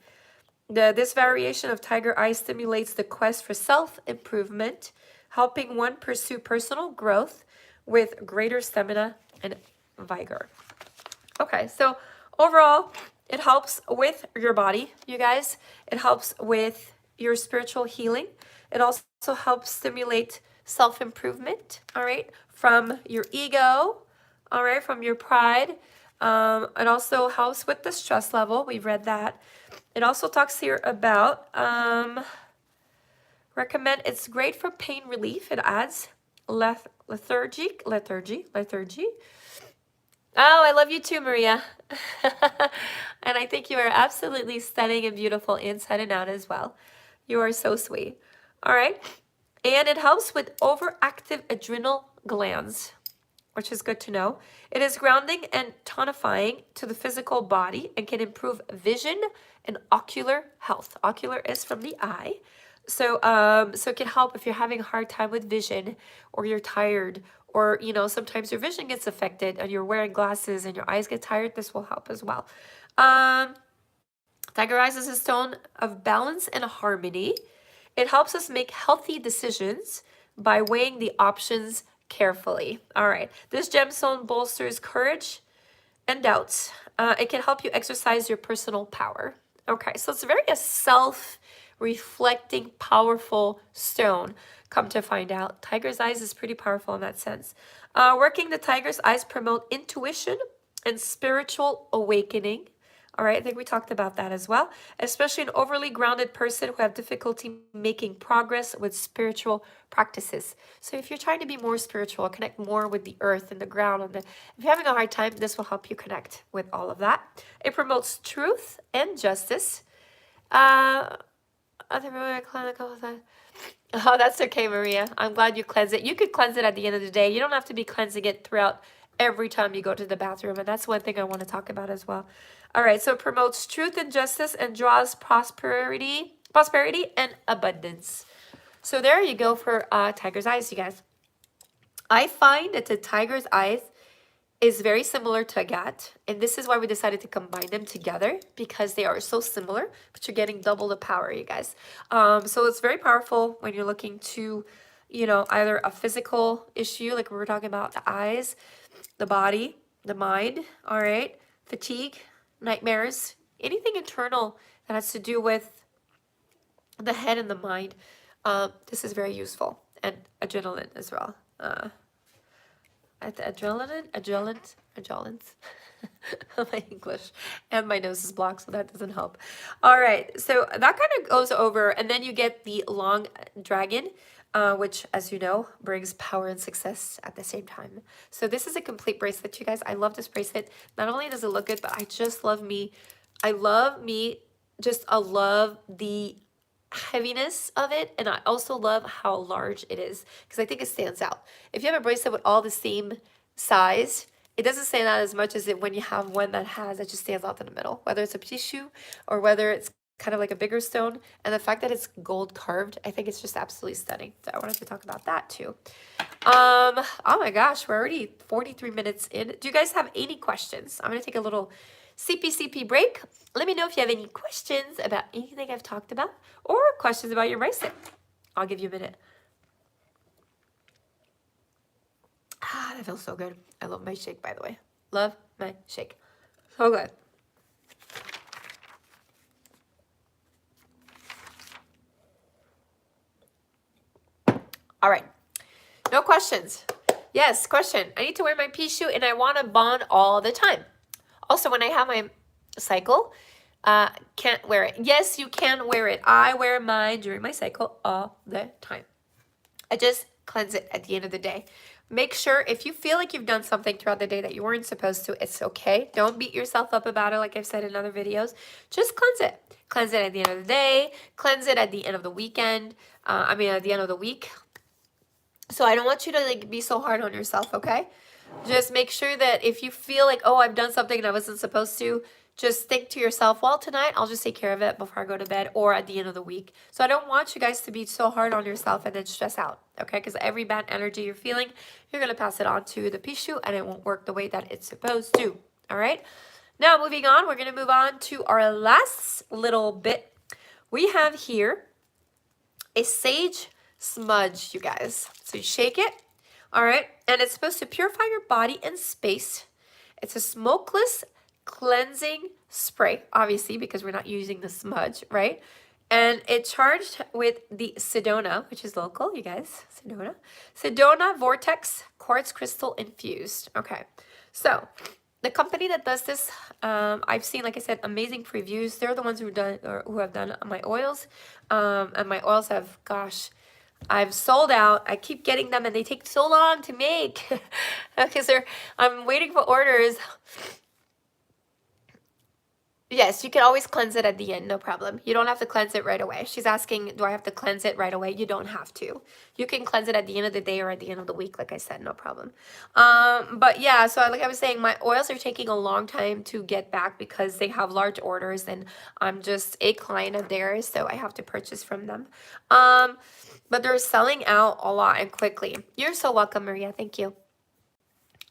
This variation of tiger eye stimulates the quest for self-improvement, helping one pursue personal growth with greater stamina and vigor. Okay, so overall, it helps with your body, you guys. It helps with your spiritual healing. It also helps stimulate self-improvement, all right, from your ego, all right, from your pride. It also helps with the stress level. We've read that. It also talks here about recommend. It's great for pain relief. It adds lethargy. Oh, I love you too, Maria. And I think you are absolutely stunning and beautiful inside and out as well. You are so sweet. All right. And it helps with overactive adrenal glands, which is good to know. It is grounding and tonifying to the physical body and can improve vision and ocular health. Ocular is from the eye. So it can help if you're having a hard time with vision, or you're tired, or sometimes your vision gets affected and you're wearing glasses and your eyes get tired. This will help as well. Tiger Eyes is a stone of balance and harmony. It helps us make healthy decisions by weighing the options carefully. All right, this gemstone bolsters courage and doubts. It can help you exercise your personal power. Okay, so it's very a self-reflecting, powerful stone. Come to find out, Tiger's Eyes is pretty powerful in that sense. Working the Tiger's Eyes promote intuition and spiritual awakening. All right, I think we talked about that as well, especially an overly grounded person who have difficulty making progress with spiritual practices. So if you're trying to be more spiritual, connect more with the earth and the ground, if you're having a hard time, this will help you connect with all of that. It promotes truth and justice. Oh, that's okay, Maria. I'm glad you cleanse it. You could cleanse it at the end of the day. You don't have to be cleansing it throughout every time you go to the bathroom, and that's one thing I want to talk about as well. All right, so it promotes truth and justice and draws prosperity and abundance. So there you go for Tiger's Eyes, you guys. I find that the Tiger's Eyes is very similar to Agat, and this is why we decided to combine them together, because they are so similar, but you're getting double the power, you guys. So it's very powerful when you're looking to, either a physical issue, like we were talking about, the eyes, the body, the mind, all right, fatigue, nightmares, anything internal that has to do with the head and the mind. This is very useful. And adrenaline as well. Adrenaline. My English and my nose is blocked, so that doesn't help. All right, so that kind of goes over, and then you get the long dragon, which, as you know, brings power and success at the same time. So this is a complete bracelet, you guys. I love this bracelet. Not only does it look good, but I just love me. I love the heaviness of it, and I also love how large it is, because I think it stands out. If you have a bracelet with all the same size, it doesn't stand out as much as it when you have one that just stands out in the middle, whether it's a Pixiu or whether it's kind of like a bigger stone. And the fact that it's gold carved, I think it's just absolutely stunning. So I wanted to talk about that too. Oh my gosh, we're already 43 minutes in. Do you guys have any questions? I'm going to take a little CP break. Let me know if you have any questions about anything I've talked about, or questions about your bracelet. I'll give you a minute. That feels so good. I love my shake, by the way. Love my shake. So good. All right. No questions. Yes, question. I need to wear my Pixiu and I want to bond all the time. Also, when I have my cycle, can't wear it. Yes, you can wear it. I wear mine during my cycle all the time. I just cleanse it at the end of the day. Make sure if you feel like you've done something throughout the day that you weren't supposed to, it's okay. Don't beat yourself up about it like I've said in other videos. Just cleanse it. Cleanse it at the end of the day. Cleanse it at the end of the weekend. At the end of the week. So I don't want you to be so hard on yourself, okay? Just make sure that if you feel like, oh, I've done something and I wasn't supposed to, just think to yourself, well, tonight I'll just take care of it before I go to bed, or at the end of the week. So I don't want you guys to be so hard on yourself and then stress out, okay? Because every bad energy you're feeling, you're going to pass it on to the Pixiu and it won't work the way that it's supposed to, all right? Now, moving on, we're going to move on to our last little bit. We have here a sage smudge, you guys. So you shake it, all right? And it's supposed to purify your body and space. It's a smokeless cleansing spray, obviously, because we're not using the smudge, right? And it's charged with the Sedona, which is local, you guys. Sedona Vortex Quartz Crystal Infused. Okay, so the company that does this, I've seen, like I said, amazing previews. They're the ones who have done my oils, and my oils have, gosh, I've sold out. I keep getting them, and they take so long to make because I'm waiting for orders. Yes, you can always cleanse it at the end, no problem. You don't have to cleanse it right away. She's asking, do I have to cleanse it right away? You don't have to. You can cleanse it at the end of the day or at the end of the week, like I said, no problem. But yeah, so like I was saying, my oils are taking a long time to get back because they have large orders, and I'm just a client of theirs, so I have to purchase from them. But they're selling out a lot and quickly. You're so welcome, Maria. Thank you.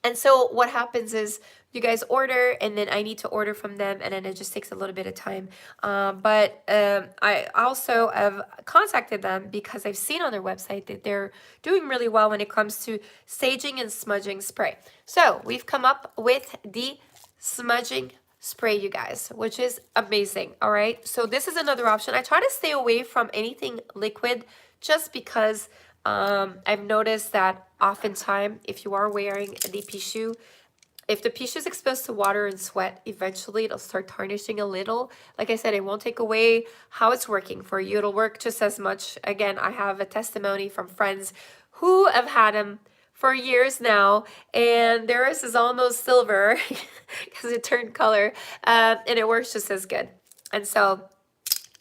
And so what happens is you guys order, and then I need to order from them, and then it just takes a little bit of time. I also have contacted them because I've seen on their website that they're doing really well when it comes to saging and smudging spray. So we've come up with the smudging spray, you guys, which is amazing. All right, so this is another option. I try to stay away from anything liquid just because I've noticed that oftentimes if you are wearing the Pixiu, if the Pixiu is exposed to water and sweat, eventually it'll start tarnishing a little. Like I said, it won't take away how it's working for you. It'll work just as much. Again, I have a testimony from friends who have had them for years now, and theirs is almost silver because it turned color, and it works just as good. And so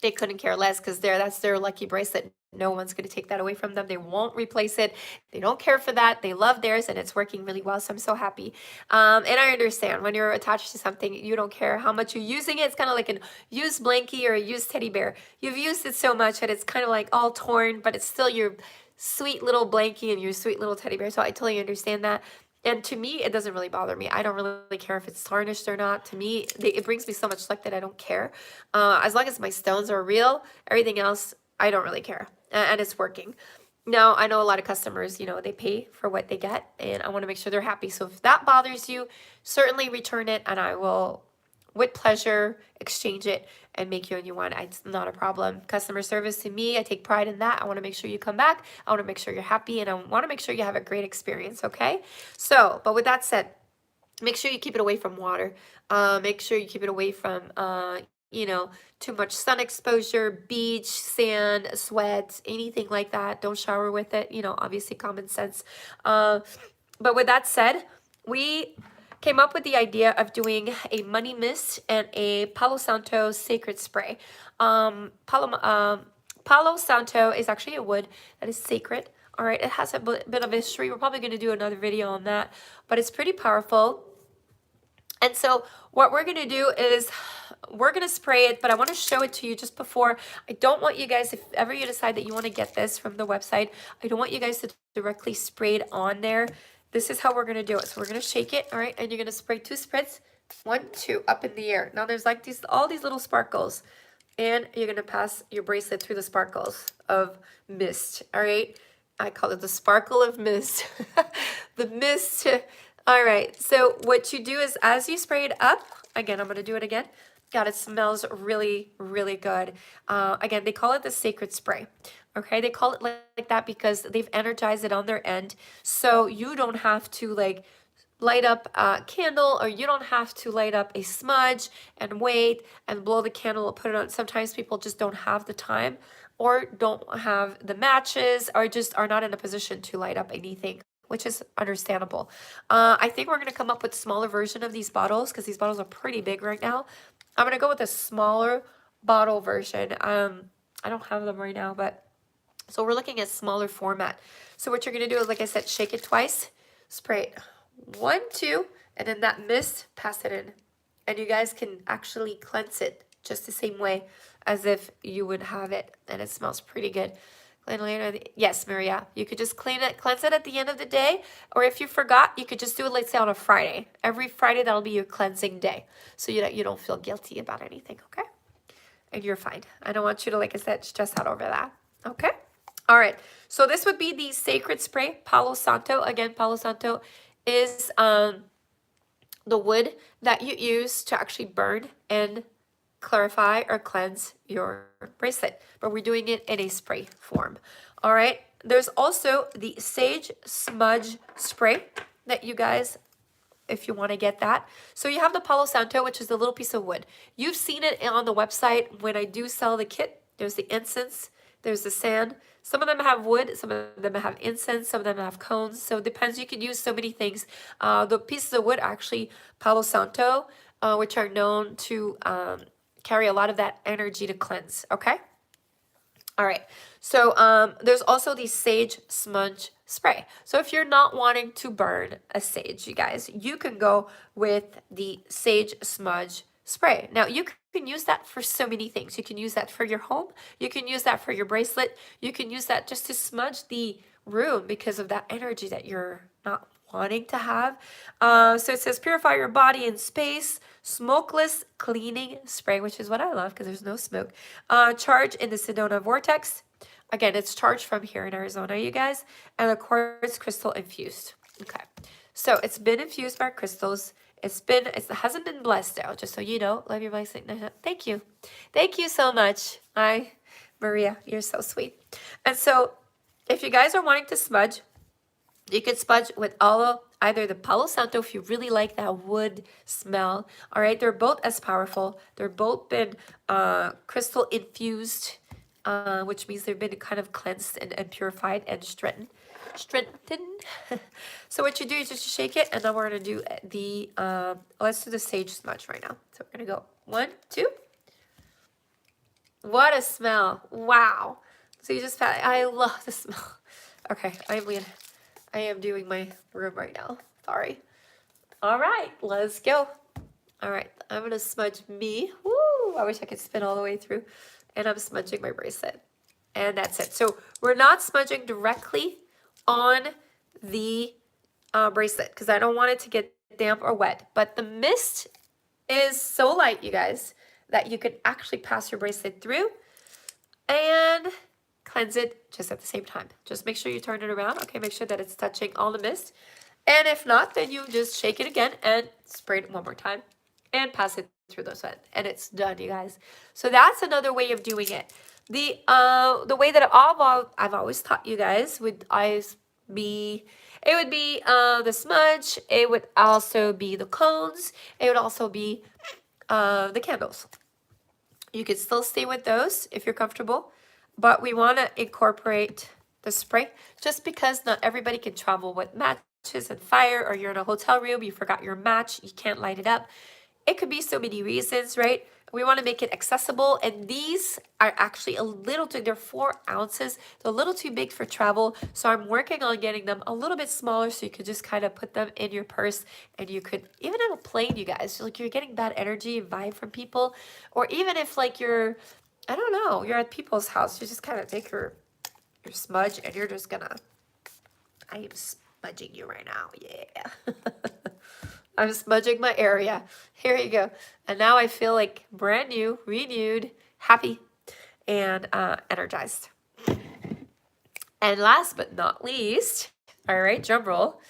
they couldn't care less because that's their lucky bracelet. No one's going to take that away from them. They won't replace it. They don't care for that. They love theirs, and it's working really well. So I'm so happy. And I understand when you're attached to something, you don't care how much you're using it. It's kind of like a used blankie or a used teddy bear. You've used it so much that it's kind of like all torn, but it's still your sweet little blankie and your sweet little teddy bear. So I totally understand that. And to me, it doesn't really bother me. I don't really care if it's tarnished or not. To me, it brings me so much luck that I don't care. As long as my stones are real, everything else, I don't really care. And it's working. Now, I know a lot of customers, they pay for what they get, and I want to make sure they're happy. So if that bothers you, certainly return it, and I will, with pleasure, exchange it and make you a new one. It's not a problem. Customer service to me, I take pride in that. I want to make sure you come back. I want to make sure you're happy, and I want to make sure you have a great experience, okay? So, but with that said, make sure you keep it away from water. Make sure you keep it away from, too much sun exposure, beach, sand, sweat, anything like that. Don't shower with it. Obviously common sense. But with that said, we came up with the idea of doing a money mist and a Palo Santo sacred spray. Palo Santo is actually a wood that is sacred. All right, it has a bit of history. We're probably going to do another video on that, but it's pretty powerful. And so what we're going to do is we're going to spray it, but I want to show it to you just before. I don't want you guys, if ever you decide that you want to get this from the website, I don't want you guys to directly spray it on there. This is how we're going to do it. So we're going to shake it, all right? And you're going to spray 2 spritz, 1, 2, up in the air. Now there's like all these little sparkles, and you're going to pass your bracelet through the sparkles of mist, all right? I call it the sparkle of mist. The mist. All right, so what you do is as you spray it up, again, I'm going to do it again. God, it smells really, really good. Again, they call it the sacred spray. Okay, they call it like that because they've energized it on their end. So you don't have to light up a candle, or you don't have to light up a smudge and wait and blow the candle and put it on. Sometimes people just don't have the time or don't have the matches or just are not in a position to light up anything, which is understandable. I think we're going to come up with a smaller version of these bottles because these bottles are pretty big right now. I'm going to go with a smaller bottle version. I don't have them right now, but so we're looking at smaller format. So what you're going to do is, like I said, shake it twice, spray it 1, 2, and then that mist, pass it in. And you guys can actually cleanse it just the same way as if you would have it, and it smells pretty good. Yes, Maria, you could just cleanse it at the end of the day, or if you forgot, you could just do it, let's say, on a Friday. Every Friday, that'll be your cleansing day, so you don't feel guilty about anything, okay? And you're fine. I don't want you to, like I said, stress out over that, okay? All right, so this would be the sacred spray, Palo Santo. Again, Palo Santo is the wood that you use to actually burn and clarify or cleanse your bracelet, but we're doing it in a spray form. All right, there's also the Sage Smudge Spray that you guys if you want to get that. So you have the Palo Santo, which is the little piece of wood. You've seen it on the website when I do sell the kit. There's the incense, there's the sand. Some of them have wood, some of them have incense, some of them have cones. So it depends. You can use so many things. The pieces of wood actually Palo Santo, which are known to carry a lot of that energy to cleanse. Okay. All right, so there's also the sage smudge spray. So if you're not wanting to burn a sage, you guys, you can go with the sage smudge spray. Now you can use that for so many things. You can use that for your home. You can use that for your bracelet. You can use that just to smudge the room because of that energy that you're not wanting to have. So it says purify your body and space, smokeless cleaning spray, which is what I love because there's no smoke. Charge in the Sedona vortex. Again, it's charged from here in Arizona, you guys, and the quartz crystal infused. Okay, so it's been infused by crystals. It hasn't been blessed though, just so you know. Love your voice. Thank you. Thank you so much. Hi, Maria, you're so sweet. And so if you guys are wanting to smudge, you can smudge with either the Palo Santo if you really like that wood smell. All right, they're both as powerful. They're both been crystal infused, which means they've been kind of cleansed and purified and strengthened. So what you do is just shake it, and then we're gonna do the let's do the sage smudge right now. So we're gonna go 1, 2. What a smell! Wow. So you just I love the smell. Okay, I am doing my room right now. Sorry. All right, let's go. All right, I'm going to smudge me. Woo! I wish I could spin all the way through. And I'm smudging my bracelet. And that's it. So we're not smudging directly on the bracelet because I don't want it to get damp or wet. But the mist is so light, you guys, that you can actually pass your bracelet through and cleanse it just at the same time. Just make sure you turn it around. Okay, make sure that it's touching all the mist. And if not, then you just shake it again and spray it one more time and pass it through the sweat. And it's done, you guys. So that's another way of doing it. The way that I've always taught you guys would be the smudge. It would also be the cones. It would also be the candles. You can still stay with those if you're comfortable. But we want to incorporate the spray just because not everybody can travel with matches and fire, or you're in a hotel room, you forgot your match, you can't light it up. It could be so many reasons, right? We want to make it accessible, and these are actually they're 4 ounces. They're a little too big for travel, so I'm working on getting them a little bit smaller so you could just kind of put them in your purse, and you could, even on a plane, you guys, like you're getting bad energy and vibe from people, or even if like you're at people's house, you just kind of take your smudge and you're just gonna, I am smudging you right now, yeah. I'm smudging my area. Here you go. And now I feel like brand new, renewed, happy, and energized. And last but not least, all right, drum roll,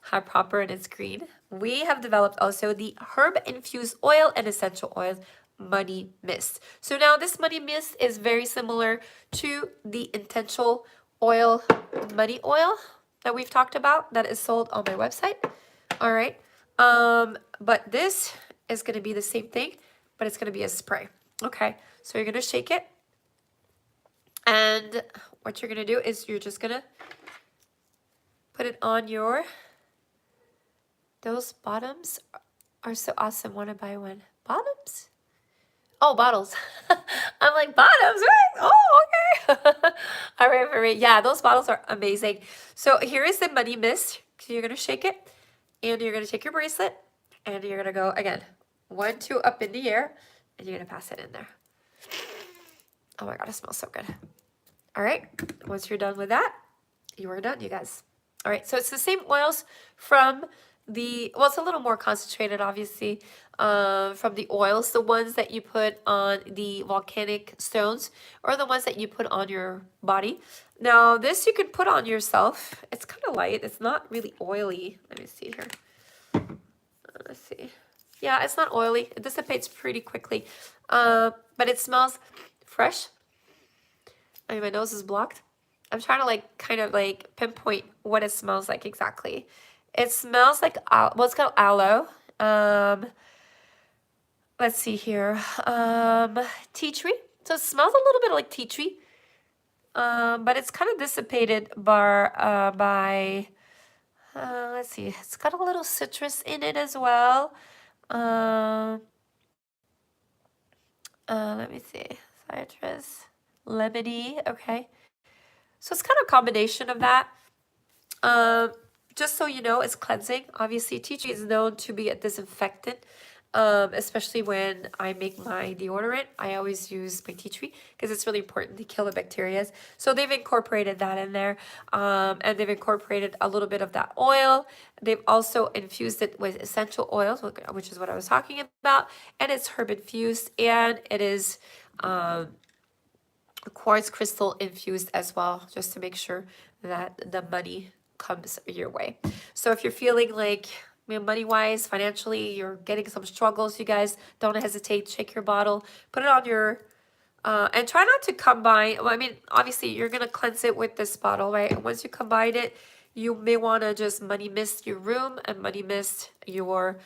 how proper and it's green. We have developed also the herb infused oil and essential oils money mist. So now this money mist is very similar to the intentional oil, money oil that we've talked about that is sold on my website. All right. But this is going to be the same thing, but it's going to be a spray. Okay. So you're going to shake it. And what you're going to do is you're just going to put it on those bottoms are so awesome. Want to buy one? Bottoms? Oh, bottles. I'm like, bottoms, right? Oh, okay. All right. Yeah, those bottles are amazing. So here is the money mist. So you're going to shake it, and you're going to take your bracelet, and you're going to go, again, 1, 2 up in the air, and you're going to pass it in there. Oh my God, it smells so good. All right. Once you're done with that, you are done, you guys. All right. So it's the same oils from it's a little more concentrated, obviously, from the oils, the ones that you put on the volcanic stones or the ones that you put on your body. Now, this you can put on yourself. It's kind of light. It's not really oily. Let me see here. Let's see. Yeah, it's not oily. It dissipates pretty quickly, but it smells fresh. I mean, my nose is blocked. I'm trying to kind of pinpoint what it smells like exactly. It smells like, well, it's called aloe. Let's see here. Tea tree. So it smells a little bit like tea tree. But it's kind of dissipated by let's see. It's got a little citrus in it as well. Let me see. Citrus, lemony. Okay. So it's kind of a combination of that. Just so you know, it's cleansing. Obviously, tea tree is known to be a disinfectant, especially when I make my deodorant. I always use my tea tree because it's really important to kill the bacteria. So they've incorporated that in there, and they've incorporated a little bit of that oil. They've also infused it with essential oils, which is what I was talking about, and it's herb infused, and it is quartz crystal infused as well, just to make sure that the money comes your way. So if you're feeling like, money wise, financially, you're getting some struggles, you guys, don't hesitate. Check your bottle, put it on your and try not to combine. Well, I mean, obviously you're gonna cleanse it with this bottle, right? And once you combine it, you may want to just money mist your room and money mist your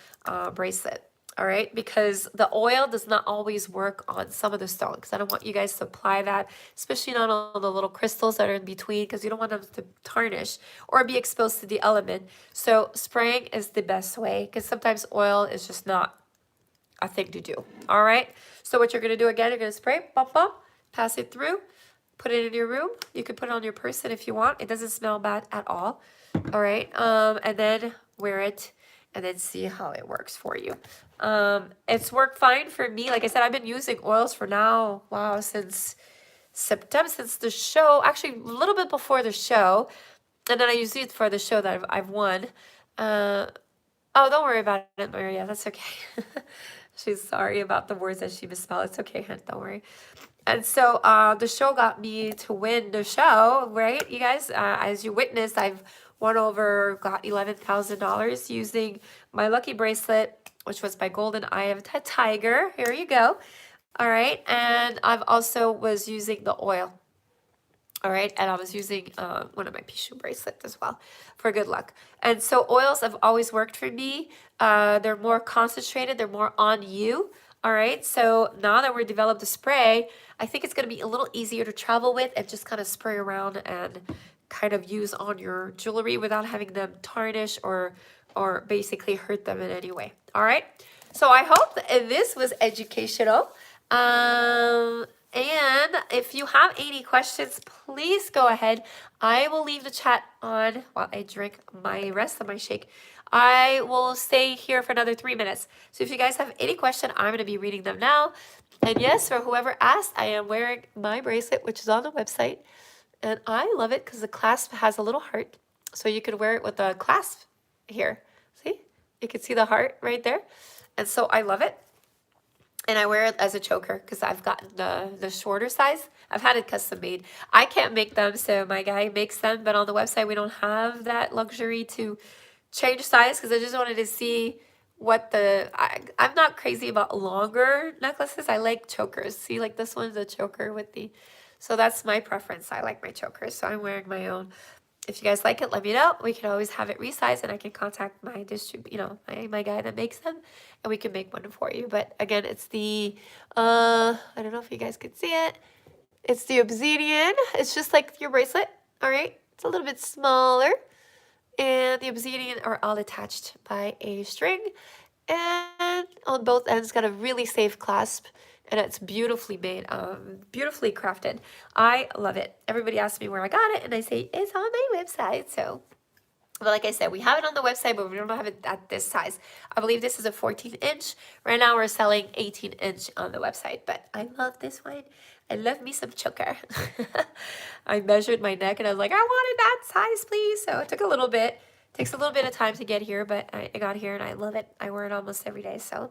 bracelet. All right, because the oil does not always work on some of the stones, because I don't want you guys to apply that, especially not all the little crystals that are in between, because you don't want them to tarnish or be exposed to the element. So spraying is the best way, because sometimes oil is just not a thing to do. All right, so what you're gonna do again, you're gonna spray, bump, bump, pass it through, put it in your room. You could put it on your person if you want. It doesn't smell bad at all. All right, and then wear it and then see how it works for you. It's worked fine for me. Like I said, I've been using oils for now, wow, since September, since the show, actually a little bit before the show. And then I used it for the show that I've won. Oh, don't worry about it, Maria. That's okay. She's sorry about the words that she misspelled. It's okay, hon. Don't worry. And so the show got me to win the show, right? You guys, as you witnessed, I've got $11,000 using my lucky bracelet, which was my golden eye of a tiger. Here you go. All right. And I've also was using the oil. All right, and I was using one of my Pixiu bracelets as well for good luck. And so oils have always worked for me. They're more concentrated, they're more on you. All right, so now that we've developed the spray, I think it's gonna be a little easier to travel with and just kind of spray around and kind of use on your jewelry without having them tarnish or basically hurt them in any way. All right, so I hope that this was educational. And if you have any questions, please go ahead. I will leave the chat on while I drink my rest of my shake. I will stay here for another 3 minutes. So if you guys have any question, I'm going to be reading them now. And yes, for whoever asked, I am wearing my bracelet, which is on the website. And I love it because the clasp has a little heart. So you could wear it with a clasp here. See? You can see the heart right there. And so I love it. And I wear it as a choker because I've gotten the shorter size. I've had it custom made. I can't make them, so my guy makes them. But on the website, we don't have that luxury to change size because I just wanted to see what I'm not crazy about longer necklaces. I like chokers. See, like this one's a choker with the... So that's my preference. I like my chokers, so I'm wearing my own. If you guys like it, let me know. We can always have it resized, and I can contact my my guy that makes them, and we can make one for you. But again, it's the I don't know if you guys can see it. It's the obsidian. It's just like your bracelet. All right, it's a little bit smaller, and the obsidian are all attached by a string, and on both ends got a really safe clasp. And it's beautifully made, beautifully crafted. I love it. Everybody asks me where I got it, and I say, it's on my website. So, but like I said, we have it on the website, but we don't have it at this size. I believe this is a 14-inch. Right now, we're selling 18-inch on the website, but I love this one. I love me some choker. I measured my neck, and I was like, I wanted that size, please. So it took a little bit. Takes a little bit of time to get here, but I got here, and I love it. I wear it almost every day, so...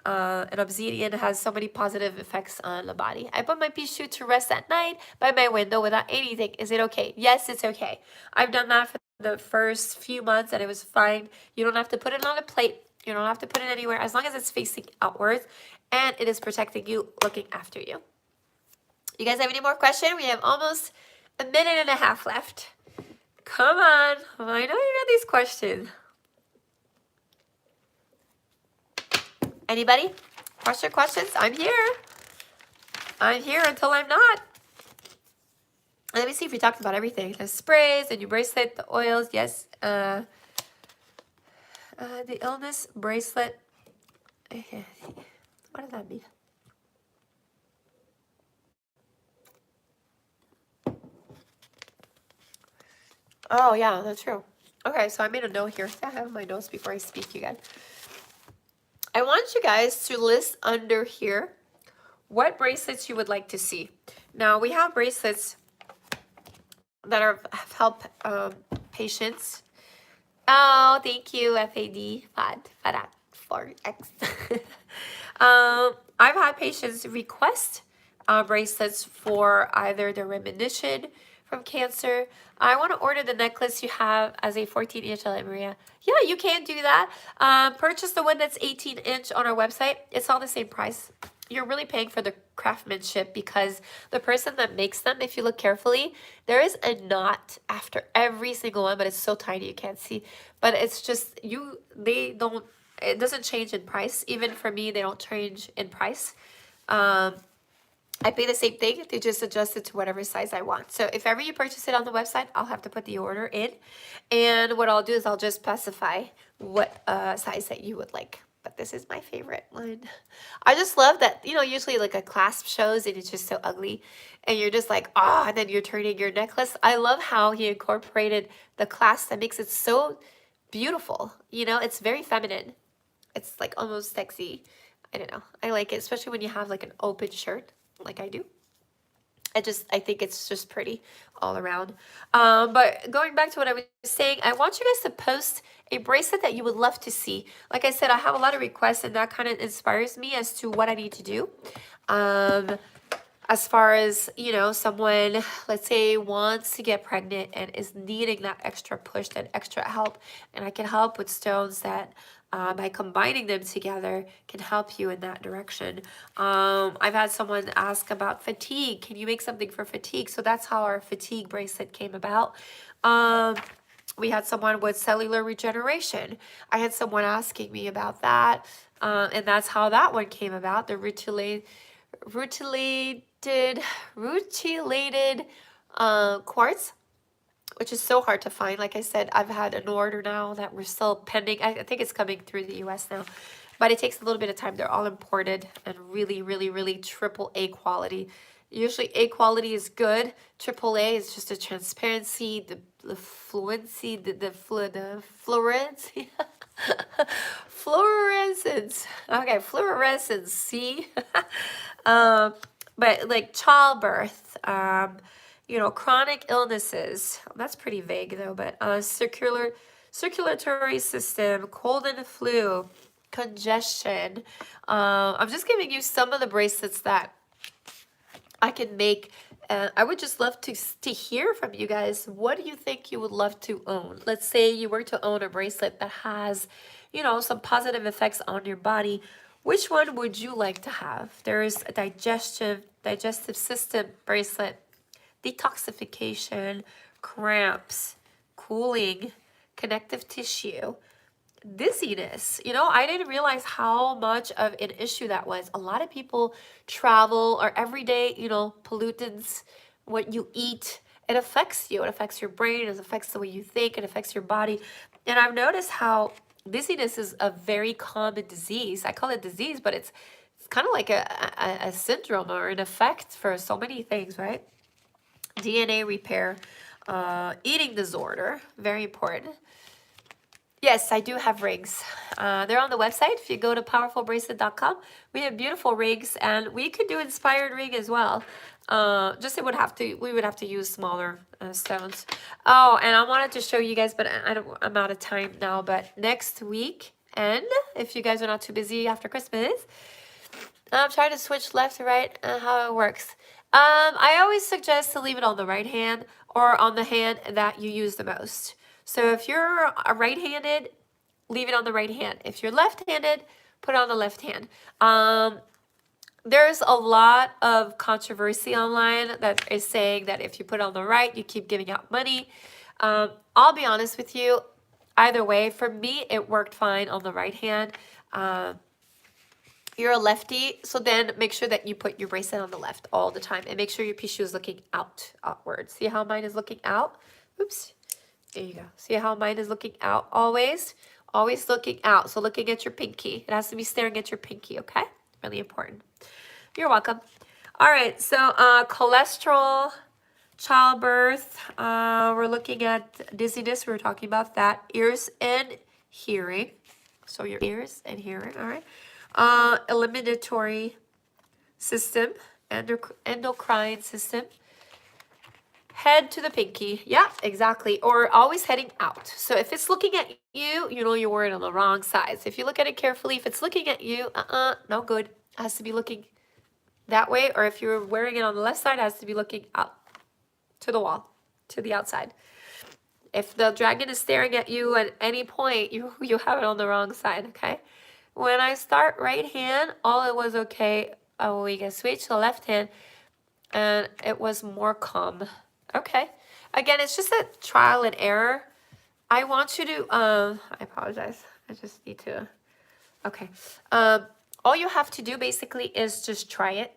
and obsidian has so many positive effects on the body. I put my Pixiu to rest at night by my window without anything. Is it okay? Yes, it's okay. I've done that for the first few months and it was fine. You don't have to put it on a plate. You don't have to put it anywhere as long as it's facing outwards and it is protecting you, looking after you. You guys have any more questions? We have almost a minute and a half left. Come on. I know you know these questions. Anybody? Questions? I'm here. I'm here until I'm not. Let me see if we talked about everything. The sprays, the new bracelet, the oils, yes. The illness bracelet. What does that mean? Oh, yeah, that's true. Okay, so I made a note here. I have my notes before I speak, you guys. I want you guys to list under here what bracelets you would like to see. Now, we have bracelets that have helped patients. Oh, thank you, FAD, for X. I've had patients request bracelets for either the remission from cancer. I want to order the necklace you have as a 14-inch Maria. Yeah, you can do that. Purchase the one that's 18-inch on our website. It's all the same price. You're really paying for the craftsmanship because the person that makes them, if you look carefully, there is a knot after every single one, but it's so tiny you can't see. But it's just, it doesn't change in price. Even for me, they don't change in price. I pay the same thing. They just adjust it to whatever size I want. So if ever you purchase it on the website, I'll have to put the order in. And what I'll do is I'll just specify what size that you would like. But this is my favorite one. I just love that, usually like a clasp shows and it's just so ugly. And you're just like, and then you're turning your necklace. I love how he incorporated the clasp that makes it so beautiful. It's very feminine. It's like almost sexy. I don't know. I like it, especially when you have like an open shirt like I do. I think it's just pretty all around. But going back to what I was saying, I want you guys to post a bracelet that you would love to see. Like I said, I have a lot of requests and that kind of inspires me as to what I need to do. As far as, someone, let's say, wants to get pregnant and is needing that extra push, that extra help, and I can help with stones that by combining them together can help you in that direction. I've had someone ask about fatigue. Can you make something for fatigue? So that's how our fatigue bracelet came about. We had someone with cellular regeneration. I had someone asking me about that, and that's how that one came about. The rutilated quartz, which is so hard to find. Like I said, I've had an order now that we're still pending. I think it's coming through the US now, but it takes a little bit of time. They're all imported and really, really, really AAA quality. Usually A quality is good. AAA is just the transparency, the fluency, the fluorescence. Fluorescence. Okay, fluorescence. See? But like childbirth, chronic illnesses. That's pretty vague though, but circulatory system, cold and flu, congestion. I'm just giving you some of the bracelets that I can make. I would just love to hear from you guys. What do you think you would love to own? Let's say you were to own a bracelet that has, some positive effects on your body. Which one would you like to have? There's a digestive system bracelet, detoxification, cramps, cooling, connective tissue, dizziness. I didn't realize how much of an issue that was. A lot of people travel or everyday, pollutants, what you eat, it affects you. It affects your brain, it affects the way you think, it affects your body. And I've noticed how dizziness is a very common disease. I call it disease, but it's kind of like a syndrome or an effect for so many things, right? DNA repair, eating disorder, very important. Yes, I do have rings. They're on the website. If you go to powerfulbracelet.com, we have beautiful rings, and we could do inspired ring as well. We would have to use smaller stones. Oh, and I wanted to show you guys, but I'm out of time now. But next week, and if you guys are not too busy after Christmas, I'm trying to switch left to right. How it works. I always suggest to leave it on the right hand or on the hand that you use the most. So if you're right-handed, leave it on the right hand. If you're left-handed, put it on the left hand. There's a lot of controversy online that is saying that if you put it on the right, you keep giving out money. I'll be honest with you. Either way, for me, it worked fine on the right hand. You're a lefty, so then make sure that you put your bracelet on the left all the time, and make sure your Pixiu is looking outward. See how mine is looking out? Oops. There you go. See how mine is looking out always? Always looking out. So looking at your pinky. It has to be staring at your pinky, okay? Really important. You're welcome. All right, so cholesterol, childbirth. We're looking at dizziness. We were talking about that. Ears and hearing. So your ears and hearing, all right? Eliminatory system, endocrine system. Head to the pinky. Yeah, exactly. Or always heading out. So if it's looking at you, you know you're wearing on the wrong side. So if you look at it carefully, if it's looking at you, no good. It has to be looking that way. Or if you're wearing it on the left side, it has to be looking out to the wall, to the outside. If the dragon is staring at you at any point, you have it on the wrong side, okay? When I start right hand, all it was okay. Oh, we can switch to left hand, and it was more calm. Okay. Again, it's just a trial and error. I want you to, I apologize. I just need to, okay. All you have to do basically is just try it.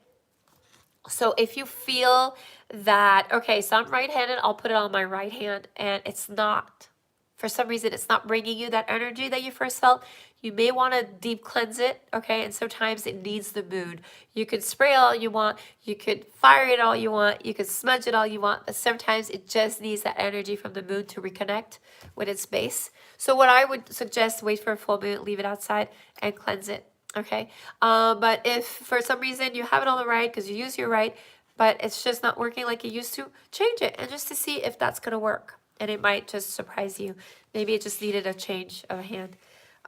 So if you feel that, okay, so I'm right-handed, I'll put it on my right hand, and it's not, for some reason, it's not bringing you that energy that you first felt, you may want to deep cleanse it, okay? And sometimes it needs the mood. You could spray all you want, you could fire it all you want, you could smudge it all you want, but sometimes it just needs that energy from the moon to reconnect with its base. So what I would suggest, wait for a full moon, leave it outside, and cleanse it. Okay, but if for some reason you have it on the right because you use your right, but it's just not working like it used to, change it and just to see if that's gonna work. And it might just surprise you. Maybe it just needed a change of a hand.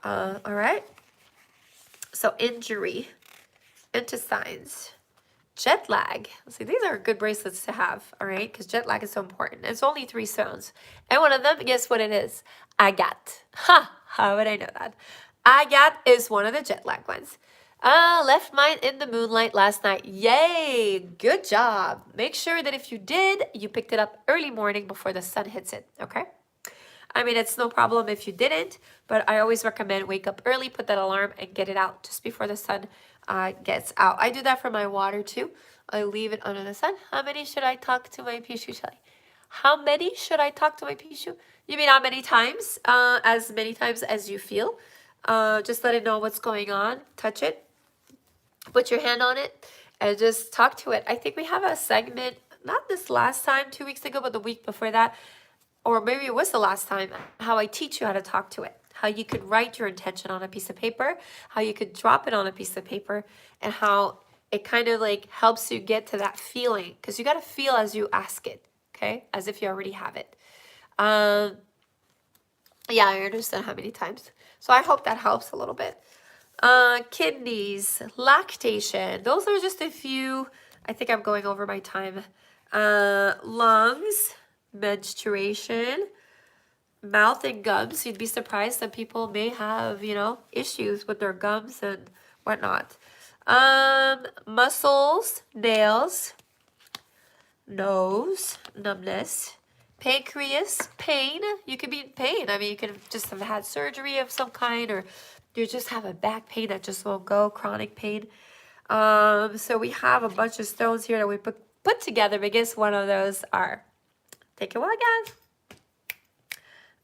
All right. So injury, intestines, jet lag. See, these are good bracelets to have, all right? Because jet lag is so important. It's only 3 stones. And one of them, guess what it is? Agate. Ha! How would I know that? Agate is one of the jet lag ones. Left mine in the moonlight last night. Yay! Good job. Make sure that if you did, you picked it up early morning before the sun hits it, okay? I mean, it's no problem if you didn't, but I always recommend wake up early, put that alarm, and get it out just before the sun gets out. I do that for my water too. I leave it under the sun. How many should I talk to my Pixiu, Shelly? How many should I talk to my Pixiu? You mean how many times? As many times as you feel. Just let it know what's going on. Touch it. Put your hand on it and just talk to it. I think we have a segment, not this last time, 2 weeks ago, but the week before that, or maybe it was the last time, how I teach you how to talk to it, how you could write your intention on a piece of paper, how you could drop it on a piece of paper, and how it kind of like helps you get to that feeling, because you got to feel as you ask it, okay, as if you already have it. Yeah, I understand how many times. So I hope that helps a little bit. Kidneys, lactation. Those are just a few. I think I'm going over my time. Lungs, menstruation, mouth and gums. You'd be surprised that people may have, you know, issues with their gums and whatnot. Muscles, nails, nose, numbness, pancreas, pain. You could be in pain. I mean, you could just have had surgery of some kind, or you just have a back pain that just won't go, chronic pain. So we have a bunch of stones here that we put together, but guess one of those are. Take a while, guys.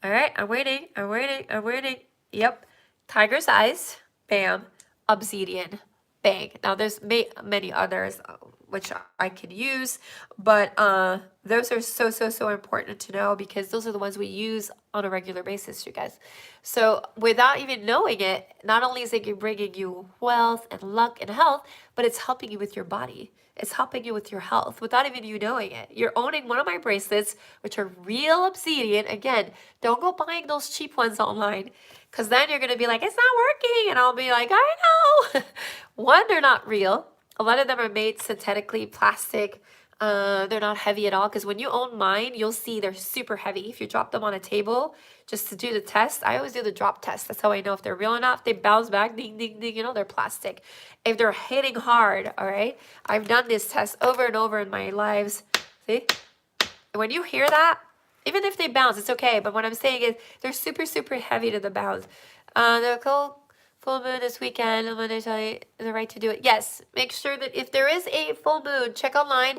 All right, I'm waiting. Yep. Tiger's eyes, bam. Obsidian, bang. Now there's many others which I can use, but those are so important to know, because those are the ones we use on a regular basis, you guys. So without even knowing it, not only is it bringing you wealth and luck and health, but it's helping you with your body. It's helping you with your health without even you knowing it. You're owning one of my bracelets, which are real obsidian. Again, don't go buying those cheap ones online, because then you're going to be like, it's not working. And I'll be like, I know. One, they're not real. A lot of them are made synthetically, plastic. They're not heavy at all, because when you own mine, you'll see they're super heavy. If you drop them on a table just to do the test, I always do the drop test. That's how I know if they're real or not. If they bounce back, ding, ding, ding, you know, they're plastic. If they're hitting hard, all right? I've done this test over and over in my lives. See? When you hear that, even if they bounce, it's okay. But what I'm saying is they're super heavy to the bounce. They'll go Full moon this weekend. I'm going to tell you the right to do it. Yes, make sure that if there is a full moon, check online.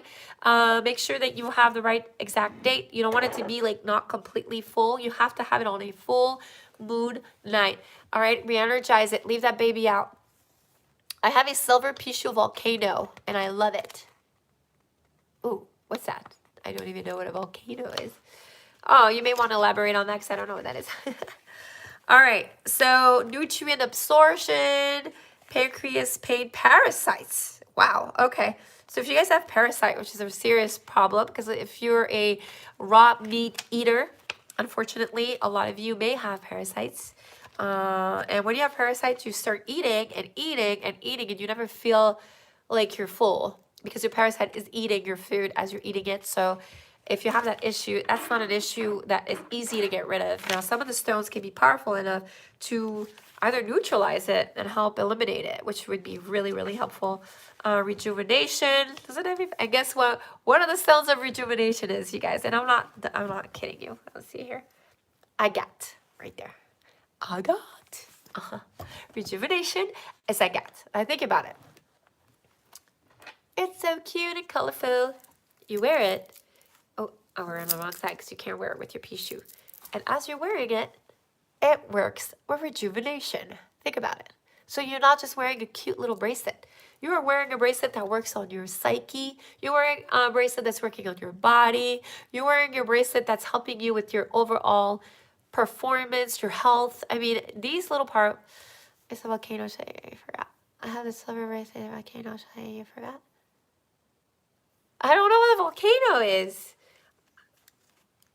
Make sure that you have the right exact date. You don't want it to be like not completely full. You have to have it on a full moon night. All right, re-energize it. Leave that baby out. I have a silver Pixiu volcano, and I love it. Ooh, what's that? I don't even know what a volcano is. Oh, you may want to elaborate on that because I don't know what that is. All right, so nutrient absorption, pancreas pain, parasites. Wow, okay. So if you guys have parasite, which is a serious problem, because if you're a raw meat eater, unfortunately, a lot of you may have parasites. And when you have parasites, you start eating and eating and eating, and you never feel like you're full because your parasite is eating your food as you're eating it. So if you have that issue, that's not an issue that is easy to get rid of. Now, some of the stones can be powerful enough to either neutralize it and help eliminate it, which would be really, really helpful. Rejuvenation. Doesn't have I guess what one of the stones of rejuvenation is, you guys, and I'm not kidding you. Let's see here. Agate, right there. Agate. Rejuvenation is agate. I think about it. It's so cute and colorful. You wear it. Oh, we're on the wrong side because you can't wear it with your Pixiu. And as you're wearing it, it works with rejuvenation. Think about it. So you're not just wearing a cute little bracelet. You are wearing a bracelet that works on your psyche. You're wearing a bracelet that's working on your body. You're wearing your bracelet that's helping you with your overall performance, your health. I mean, these little parts. It's a volcano shade. I forgot. I have this silver bracelet, volcano shade. You forgot? I don't know what a volcano is.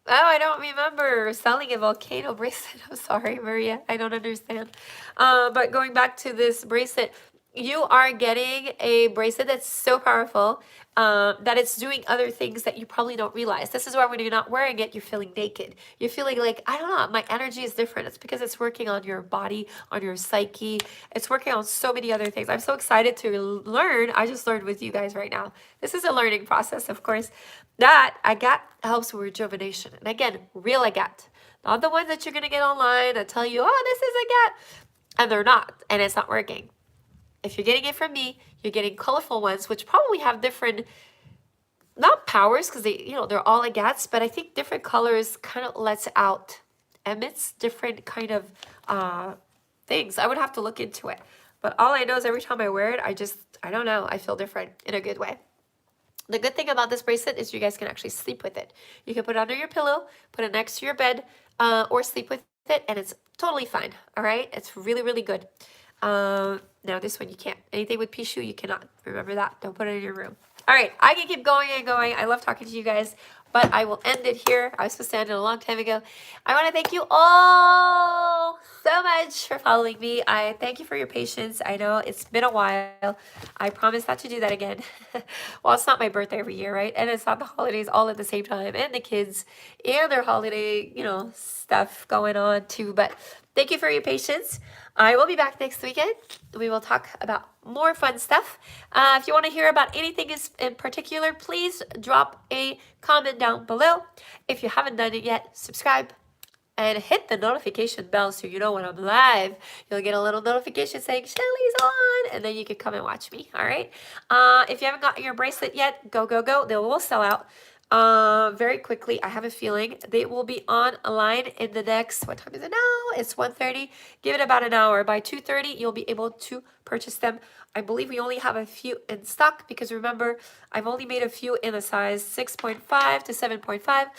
Oh, I don't remember selling a volcano bracelet. I'm sorry, Maria. I don't understand. But going back to this bracelet, you are getting a bracelet that's so powerful that it's doing other things that you probably don't realize. This is why when you're not wearing it, you're feeling naked. You're feeling like, I don't know, my energy is different. It's because it's working on your body, on your psyche. It's working on so many other things. I'm so excited to learn. I just learned with you guys right now. This is a learning process, of course. That agate helps with rejuvenation. And again, real agate. Not the ones that you're going to get online that tell you, oh, this is agate. And they're not. And it's not working. If you're getting it from me, you're getting colorful ones, which probably have different, not powers, because they're all agates, but I think different colors kind of emits different kind of things. I would have to look into it. But all I know is every time I wear it, I don't know, I feel different in a good way. The good thing about this bracelet is you guys can actually sleep with it. You can put it under your pillow, put it next to your bed, or sleep with it, and it's totally fine, all right? It's really, really good. Now this one you can't. Anything with Pixiu, you cannot. Remember that. Don't put it in your room. All right, I can keep going and going. I love talking to you guys, but I will end it here. I was supposed to end it a long time ago. I want to thank you all so much for following me. I thank you for your patience. I know it's been a while. I promise not to do that again. Well, it's not my birthday every year, right? And it's not the holidays all at the same time, and the kids and their holiday, stuff going on too. But thank you for your patience. I will be back next weekend. We will talk about more fun stuff. If you want to hear about anything in particular, please drop a comment down below. If you haven't done it yet, subscribe and hit the notification bell so you know when I'm live. You'll get a little notification saying Shelly's on, and then you can come and watch me, all right? If you haven't gotten your bracelet yet, go, go, go. They will sell out very quickly. I have a feeling they will be online in the next, what time is it now? It's 1:30. Give it about an hour. By 2:30, you'll be able to purchase them. I believe we only have a few in stock because remember, I've only made a few in a size 6.5 to 7.5.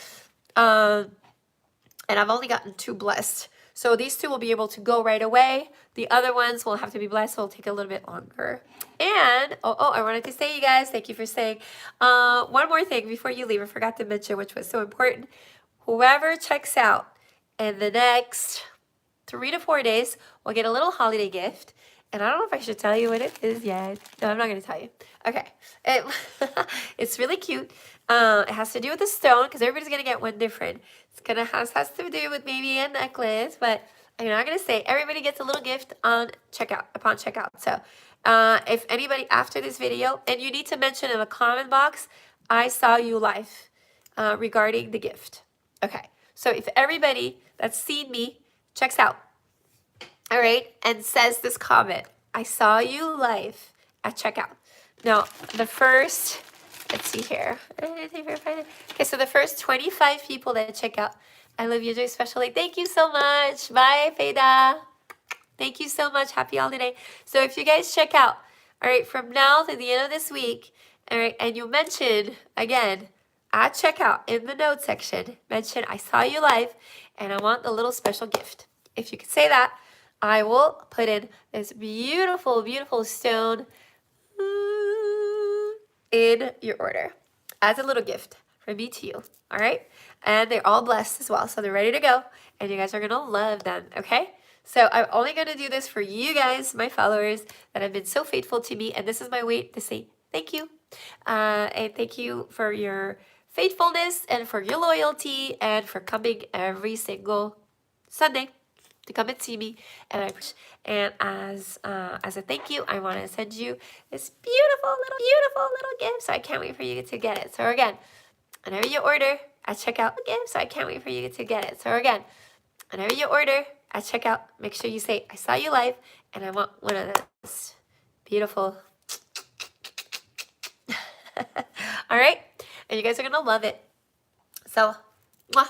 And I've only gotten 2 blessed. So these 2 will be able to go right away. The other ones will have to be blessed, so it'll take a little bit longer. And, I wanted to say, you guys, thank you for saying. One more thing before you leave, I forgot to mention, which was so important. Whoever checks out in the next 3 to 4 days will get a little holiday gift. And I don't know if I should tell you what it is yet. No, I'm not going to tell you. Okay. It's really cute. It has to do with the stone because everybody's going to get one different. It's going to has to do with maybe a necklace, but I'm not going to say. Everybody gets a little gift upon checkout. So if anybody after this video, and you need to mention in the comment box, I saw you live regarding the gift. Okay. So if everybody that's seen me checks out, All right, and says this comment, I saw you live at checkout. Now, the first, let's see here. Okay, so the first 25 people that check out, I love you, Joy, especially. Thank you so much. Bye, Feda. Thank you so much. Happy holiday. So if you guys check out, all right, from now to the end of this week, all right, and you mention, again, at checkout in the notes section, mention I saw you live and I want the little special gift. If you could say that, I will put in this beautiful, beautiful stone in your order as a little gift from me to you. All right? And they're all blessed as well. So they're ready to go. And you guys are going to love them. Okay? So I'm only going to do this for you guys, my followers, that have been so faithful to me. And this is my way to say thank you. And thank you for your faithfulness and for your loyalty and for coming every single Sunday to come and see me. And as a thank you, I want to send you this beautiful little gift. So I can't wait for you to get it. So again, whenever you order at checkout, gift. So I can't wait for you to get it. So again, whenever you order at checkout, make sure you say I saw you live and I want one of those beautiful. All right, and you guys are gonna love it. So, mwah.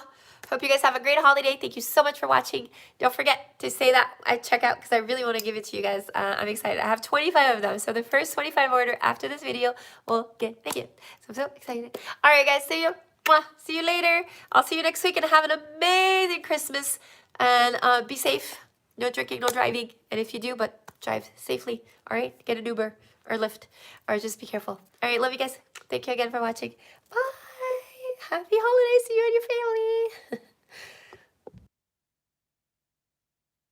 Hope you guys have a great holiday. Thank you so much for watching. Don't forget to say that at checkout because I really want to give it to you guys. I'm excited. I have 25 of them. So the first 25 order after this video will get the gift. So I'm so excited. All right, guys. See you. Mwah. See you later. I'll see you next week and have an amazing Christmas. And be safe. No drinking, no driving. And if you do, but drive safely. All right? Get an Uber or Lyft or just be careful. All right. Love you guys. Thank you again for watching. Bye. Happy holidays to you and your family.